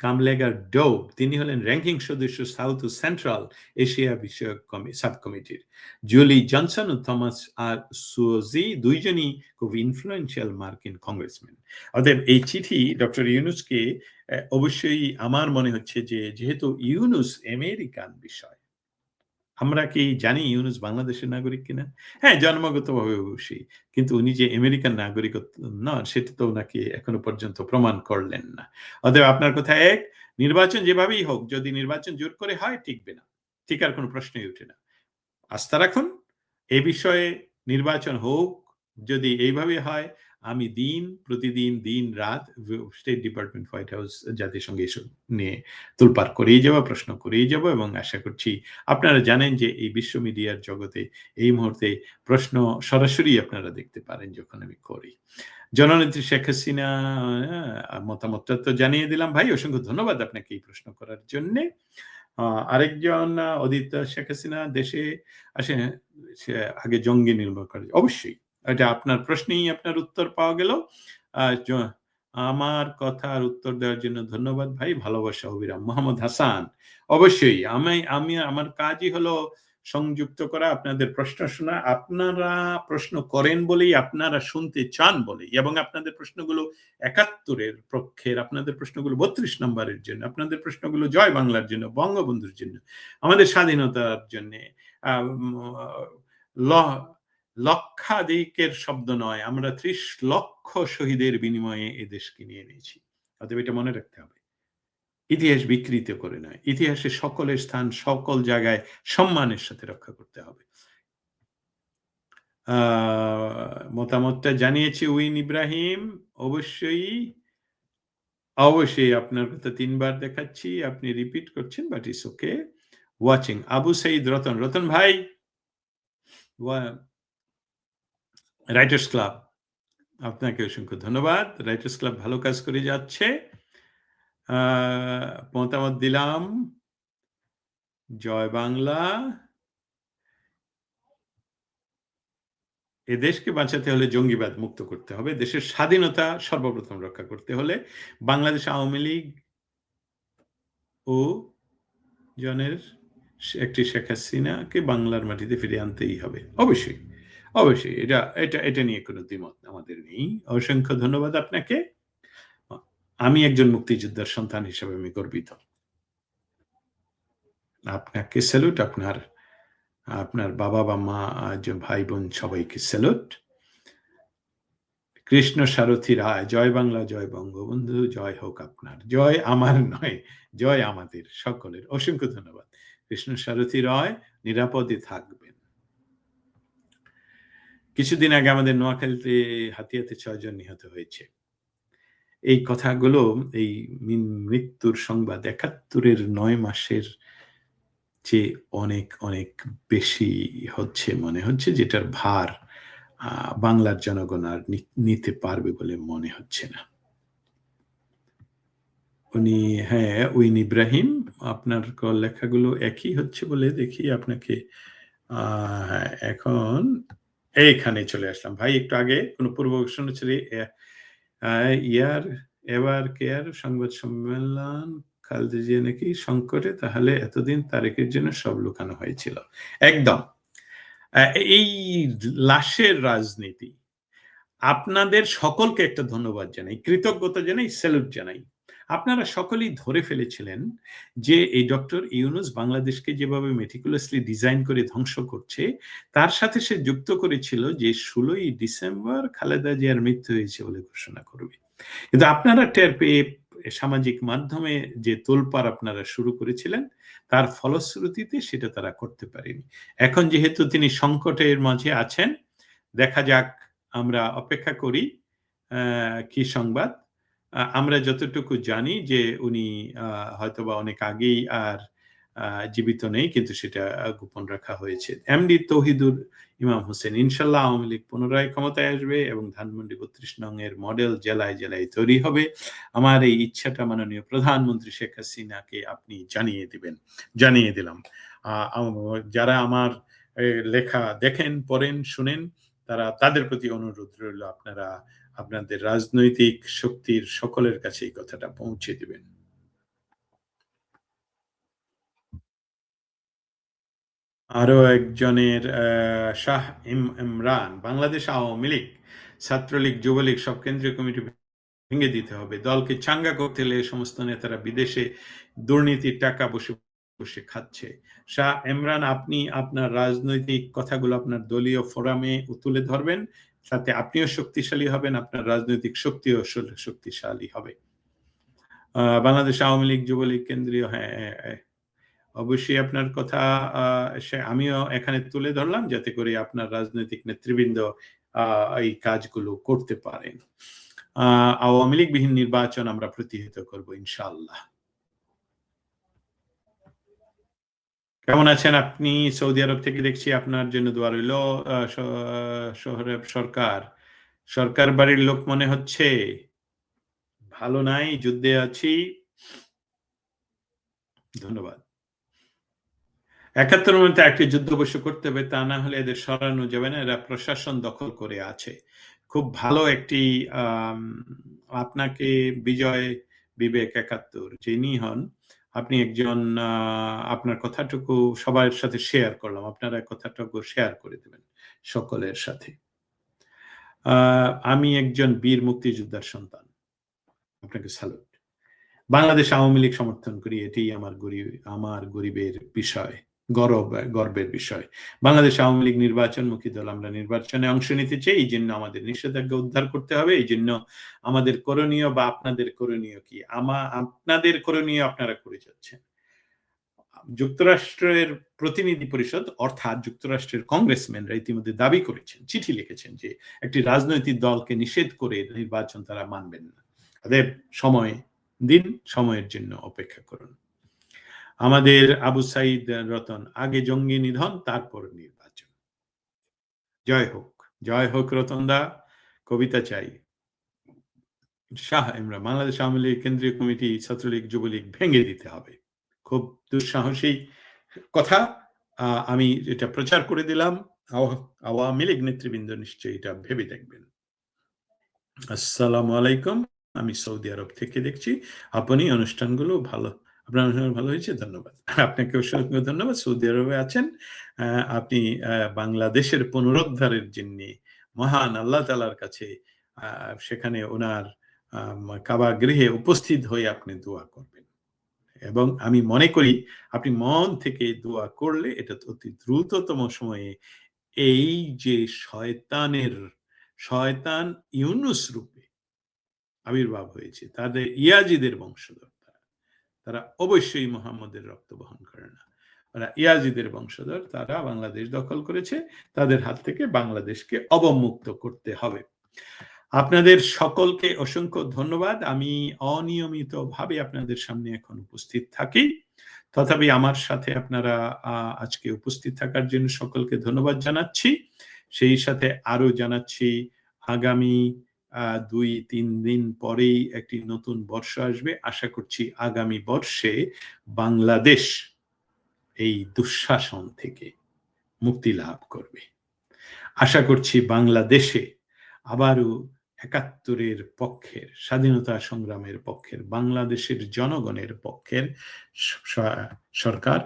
কামলেগার ডোব, তিনি হলেন র্যাঙ্কিং সদস্য সাউথ ও সেন্ট্রাল এশিয়া বিষয়ক সাব কমিটির। জুলি জনসন ও থমাস আর সুজি, দুইজনই খুব ইনফ্লুয়েন্সিয়াল মার্কিন কংগ্রেসম্যান। অতএব এই চিঠি ডক্টর ইউনূসকে অবশ্যই আমার মনে হচ্ছে যে যেহেতু ইউনূস আমেরিকান বিষয়, আমরা কি জানি ইউনূস বাংলাদেশের নাগরিক কিনা? হ্যাঁ, জন্মগতভাবে অবশ্যই, কিন্তু উনি যে আমেরিকান নাগরিকত্ব নন সেটা তো উনাকে এখনো পর্যন্ত প্রমাণ করলেন না। অতএব আপনার কথা এক, নির্বাচন যেভাবেই হোক, যদি নির্বাচন জোর করে হয় টিকবে না, টিকার কোনো প্রশ্নই ওঠে না। আস্থা রাখুন, এ বিষয়ে নির্বাচন হোক, যদি এইভাবে হয় আমি প্রতিদিন দিন রাত স্টেট ডিপার্টমেন্ট, হোয়াইট হাউস, জাতিসংঘে এসব নিয়ে তোলপাড় করেই যাব, প্রশ্ন করেই যাব এবং আশা করছি আপনারা জানেন যে এই বিশ্ব মিডিয়ার জগতে এই মুহূর্তে প্রশ্ন সরাসরি আপনারা দেখতে পারেন যখন আমি করি। জননেত্রী শেখ হাসিনা মতামতটা তো জানিয়ে দিলাম ভাই, অসংখ্য ধন্যবাদ আপনাকে এই প্রশ্ন করার জন্যে। আরেকজন অদিত, শেখ হাসিনা দেশে আসে সে আগে জঙ্গি নির্মূল করে, অবশ্যই এটা আপনার প্রশ্নেই আপনার উত্তর পাওয়া গেল। আমার কথার উত্তর দেওয়ার জন্য ধন্যবাদ ভাই, ভালোবাসা অবিরাম। মোহাম্মদ হাসান, অবশ্যই আমি আমার কাজই হলো সংযুক্ত করা, আপনাদের প্রশ্ন শোনা। আপনারা প্রশ্ন করেন বলেই, আপনারা শুনতে চান বলেই, এবং আপনাদের প্রশ্নগুলো ৭১-এর পক্ষের, আপনাদের প্রশ্নগুলো ৩২ নম্বরের জন্য, আপনাদের প্রশ্নগুলো জয় বাংলার জন্য, বঙ্গবন্ধুর জন্য, আমাদের স্বাধীনতার জন্য, লক্ষাধিকের শব্দ নয়, আমরা ৩০ লক্ষ শহীদের বিনিময়ে এ দেশকে নিয়ে নিয়েছি। অতএব এটা মনে রাখতে হবে, ইতিহাস বিকৃত করে নয়, ইতিহাসে সকলের স্থান সকল জায়গায় সম্মানের সাথে রক্ষা করতে হবে। মতামতটা জানিয়েছি উইন ইব্রাহিম, অবশ্যই অবশ্যই আপনার কথা ৩ বার দেখাচ্ছি, আপনি রিপিট করছেন, but it's okay. Watching Abu Saeed Ratan, Ratan ভাই, রাইটার্স ক্লাব, আপনাকে অসংখ্য ধন্যবাদ। রাইটার্স ক্লাব ভালো কাজ করে যাচ্ছে। মতামত দিলাম, জয় বাংলা। এ দেশকে বাঁচাতে হলে জঙ্গিবাদ মুক্ত করতে হবে, দেশের স্বাধীনতা সর্বপ্রথম রক্ষা করতে হলে বাংলাদেশ আওয়ামী লীগ ও জনের একটি শেখ হাসিনাকে বাংলার মাটিতে ফিরিয়ে আনতেই হবে, অবশ্যই অবশ্যই। এটা এটা এটা নিয়ে কোনো দ্বিমত আমাদের নেই। অসংখ্য ধন্যবাদ আপনাকে। আমি একজন মুক্তিযোদ্ধার সন্তান হিসেবে আমি গর্বিত। আপনাকে স্যালুট, আপনার বাবা বা মা, ভাই বোন সবাইকে স্যালুট। কৃষ্ণ সারথী রায়, জয় বাংলা, জয় বঙ্গবন্ধু, জয় হোক আপনার, জয় আমার নয়, জয় আমাদের সকলের। অসংখ্য ধন্যবাদ। কৃষ্ণ সারথী রায় নিরাপদে থাকবেন। কিছুদিন আগে আমাদের নোয়াখালীতে হাতিয়াতে ৬ জন নিহত হয়েছে। এই কথাগুলো, এই মৃত্যুর সংবাদ ৭১-এর ৯ মাসের চেয়ে অনেক অনেক বেশি হচ্ছে মনে হচ্ছে, যেটার ভার বাংলার জনগণ আর নিতে পারবে বলে মনে হচ্ছে না। উনি, হ্যাঁ, উইন ইব্রাহিম, আপনার লেখাগুলো একই হচ্ছে বলে দেখি আপনাকে। হ্যাঁ, এখন এইখানে চলে আসলাম ভাই। একটু আগে কোন পূর্ব ঘোষণা ছিল, এবার কেয়ার সংবাদ সম্মেলন, খালেদা জিয়া নাকি সংকটে, তাহলে এতদিন তারেকের জন্য সব লুকানো হয়েছিল। একদম এই লাশের রাজনীতি, আপনাদের সকলকে একটা ধন্যবাদ জানাই, কৃতজ্ঞতা জানাই, স্যালুট জানাই। আপনারা সকলেই ধরে ফেলেছিলেন যে এই ডক্টর ইউনূস বাংলাদেশকে যেভাবে মেটিকুলাসলি ডিজাইন করে ধ্বংস করছে, তার সাথে সে যুক্ত করেছিল যে 16ই ডিসেম্বর খালেদা জিয়ার মৃত্যু হয়েছে বলে ঘোষণা করবে। কিন্তু আপনারা টের পেয়ে সামাজিক মাধ্যমে যে তোলপাড় আপনারা শুরু করেছিলেন, তার ফলশ্রুতিতে সেটা তারা করতে পারেনি। এখন যেহেতু তিনি সংকটের মাঝে আছেন, দেখা যাক, আমরা অপেক্ষা করি কি সংবাদ। আমরা যতটুকু জানি যে উনি হয়তোবা অনেক আগেই আর জীবিত নেই, কিন্তু সেটা গোপন রাখা হয়েছে। এমডি তৌহিদুর ইমাম হোসেন, ইনশাল্লাহ আওয়ামী লীগ পুনরায় ক্ষমতায় আসবে এবং ধানমন্ডি ৩২ নং এর মডেল জেলায় জেলায় তৈরি হবে। আমার এই ইচ্ছাটা মাননীয় প্রধানমন্ত্রী শেখ হাসিনাকে আপনি জানিয়ে দিবেন, জানিয়ে দিলাম। যারা আমার লেখা দেখেন, পড়েন, শুনেন, তাদের প্রতি অনুরোধ রইল, আপনারা আপনাদের রাজনৈতিক শক্তির সকলের কাছে এই কথাটা পৌঁছে দিবেন। আরো একজনের, শাহ ইমরান, বাংলাদেশ আওয়ামী লীগ, ছাত্রলীগ, যুবলীগ সব কেন্দ্রীয় কমিটি ভেঙে দিতে হবে, দলকে চাঙ্গা করতে হলে সমস্ত নেতারা বিদেশে দুর্নীতির টাকা বসে বসে খাচ্ছে। শাহ ইমরান, আপনি আপনার রাজনৈতিক কথাগুলো আপনার দলীয় ফোরামে তুলে ধরবেন, সাথে আপনিও শক্তিশালী হবেন, আপনার রাজনৈতিক শক্তিও শক্তিশালী হবে। বাংলাদেশ আওয়ামী লীগ, যুবলীগ কেন্দ্রীয়, হ্যাঁ, অবশ্যই আপনার কথা আমিও এখানে তুলে ধরলাম, যাতে করে আপনার রাজনৈতিক নেতৃবৃন্দ এই কাজগুলো করতে পারেন। আওয়ামী লীগবিহীন নির্বাচন আমরা প্রতিহত করব ইনশাআল্লাহ। কেমন আছেন আপনি? সৌদি আরব থেকে দেখছি, আপনার জন্য দোয়া রইল। সোহরাব সরকার, সরকার বাড়ির লোক মনে হচ্ছে, ভালো নাই, যুদ্ধে আছি। ধন্যবাদ। ৭১ মধ্যে একটি যুদ্ধ অবশ্য করতে হবে, তা না হলে এদের সরানো যাবে না, এরা প্রশাসন দখল করে আছে। খুব ভালো একটি আপনাকে বিজয় বিবেক ৭১ যিনি হন, আপনি একজন আপনার কথাটুকু সবার সাথে শেয়ার করলাম, আপনারা কথাটুকু শেয়ার করে দেবেন সকলের সাথে। আমি একজন বীর মুক্তিযোদ্ধার সন্তান, আপনাকে স্যালুট। বাংলাদেশ আওয়ামী লীগ সমর্থন করি, এটি আমার গরিবের বিষয়, গর্বের বিষয়। বাংলাদেশ আওয়ামী লীগ নির্বাচনমুখী দল, আমরা নির্বাচনে অংশ নিতে চাই, এই জন্য আমাদের নিষেধাজ্ঞা উদ্ধার করতে হবে। এই জন্য আমাদের করণীয় বা আপনাদের করণীয় কি? আপনাদের করণীয় আপনারা করে যাচ্ছেন। যুক্তরাষ্ট্রের প্রতিনিধি পরিষদ অর্থাৎ যুক্তরাষ্ট্রের কংগ্রেসম্যানরা ইতিমধ্যে দাবি করেছেন, চিঠি লিখেছেন যে একটি রাজনৈতিক দলকে নিষেধ করে নির্বাচন তারা মানবেন না। তাদের সময় দিন, সময়ের জন্য অপেক্ষা করুন। আমাদের আবু সাইদ রতন, আগে জঙ্গি নিধন, তারপর নির্বাচন। জয় হোক, জয় হোক রতনদা। কবিতা চাই। শাহ ইমরান, বাংলাদেশ আওয়ামী লীগ কেন্দ্রীয় কমিটি, ছাত্রলীগ, যুবলীগ ভেঙে দিতে হবে। খুব দুঃসাহসী কথা। আমি এটা প্রচার করে দিলাম, আওয়ামী লীগ নেতৃবৃন্দ নিশ্চয়ই এটা ভেবে দেখবেন। আসসালামু আলাইকুম, আমি সৌদি আরব থেকে দেখছি। আপনি অনুষ্ঠানগুলো ভালো, আপনার অনুষ্ঠান ভালো হয়েছে, ধন্যবাদ। আপনাকে অসংখ্য ধন্যবাদ। সৌদি আরবে আছেন আপনি, বাংলাদেশের পুনরুদ্ধারের জন্য মহান আল্লাহ তাআলার কাছে সেখানে ওনার কাবা গৃহে উপস্থিত হয়ে আপনি দোয়া করবেন, এবং আমি মনে করি আপনি মন থেকে দোয়া করলে এটা অতি দ্রুততম সময়ে এই যে শয়তান ইউনুস রূপে আবির্ভাব হয়েছে, তাদের ইয়াজিদের বংশধর, তারা অবশ্যই মুহাম্মদের রক্ত বহন করে না, তারা ইয়াজিদের বংশধর, তারা বাংলাদেশ দখল করেছে, তাদের হাত থেকে বাংলাদেশকে অবমুক্ত করতে হবে। আপনাদের সকলকে অসংখ্য ধন্যবাদ। আমি অনিয়মিতভাবে আপনাদের সামনে এখন উপস্থিত থাকি, তথাপি আমার সাথে আপনারা আজকে উপস্থিত থাকার জন্য সকলকে ধন্যবাদ জানাচ্ছি। সেই সাথে আরো জানাচ্ছি আগামী ২-৩ দিন পরেই একটি নতুন বর্ষ আসবে। আশা করছি আগামী বর্ষে বাংলাদেশ এই দুঃশাসন থেকে মুক্তি লাভ করবে। আশা করছি বাংলাদেশে আবারও ৭১-এর পক্ষের, স্বাধীনতা সংগ্রামের পক্ষের, বাংলাদেশের জনগণের পক্ষের সরকার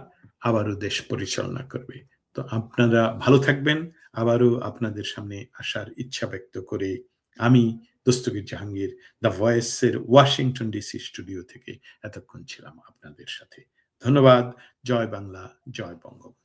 আবারও দেশ পরিচালনা করবে। তো আপনারা ভালো থাকবেন। আবারও আপনাদের সামনে আসার ইচ্ছা ব্যক্ত করে আমি দস্তগীর জাহাঙ্গীর, দ্য ভয়েসের ওয়াশিংটন ডিসি স্টুডিও থেকে এতক্ষণ ছিলাম আপনাদের সাথে। ধন্যবাদ। জয় বাংলা, জয় বঙ্গবন্ধু।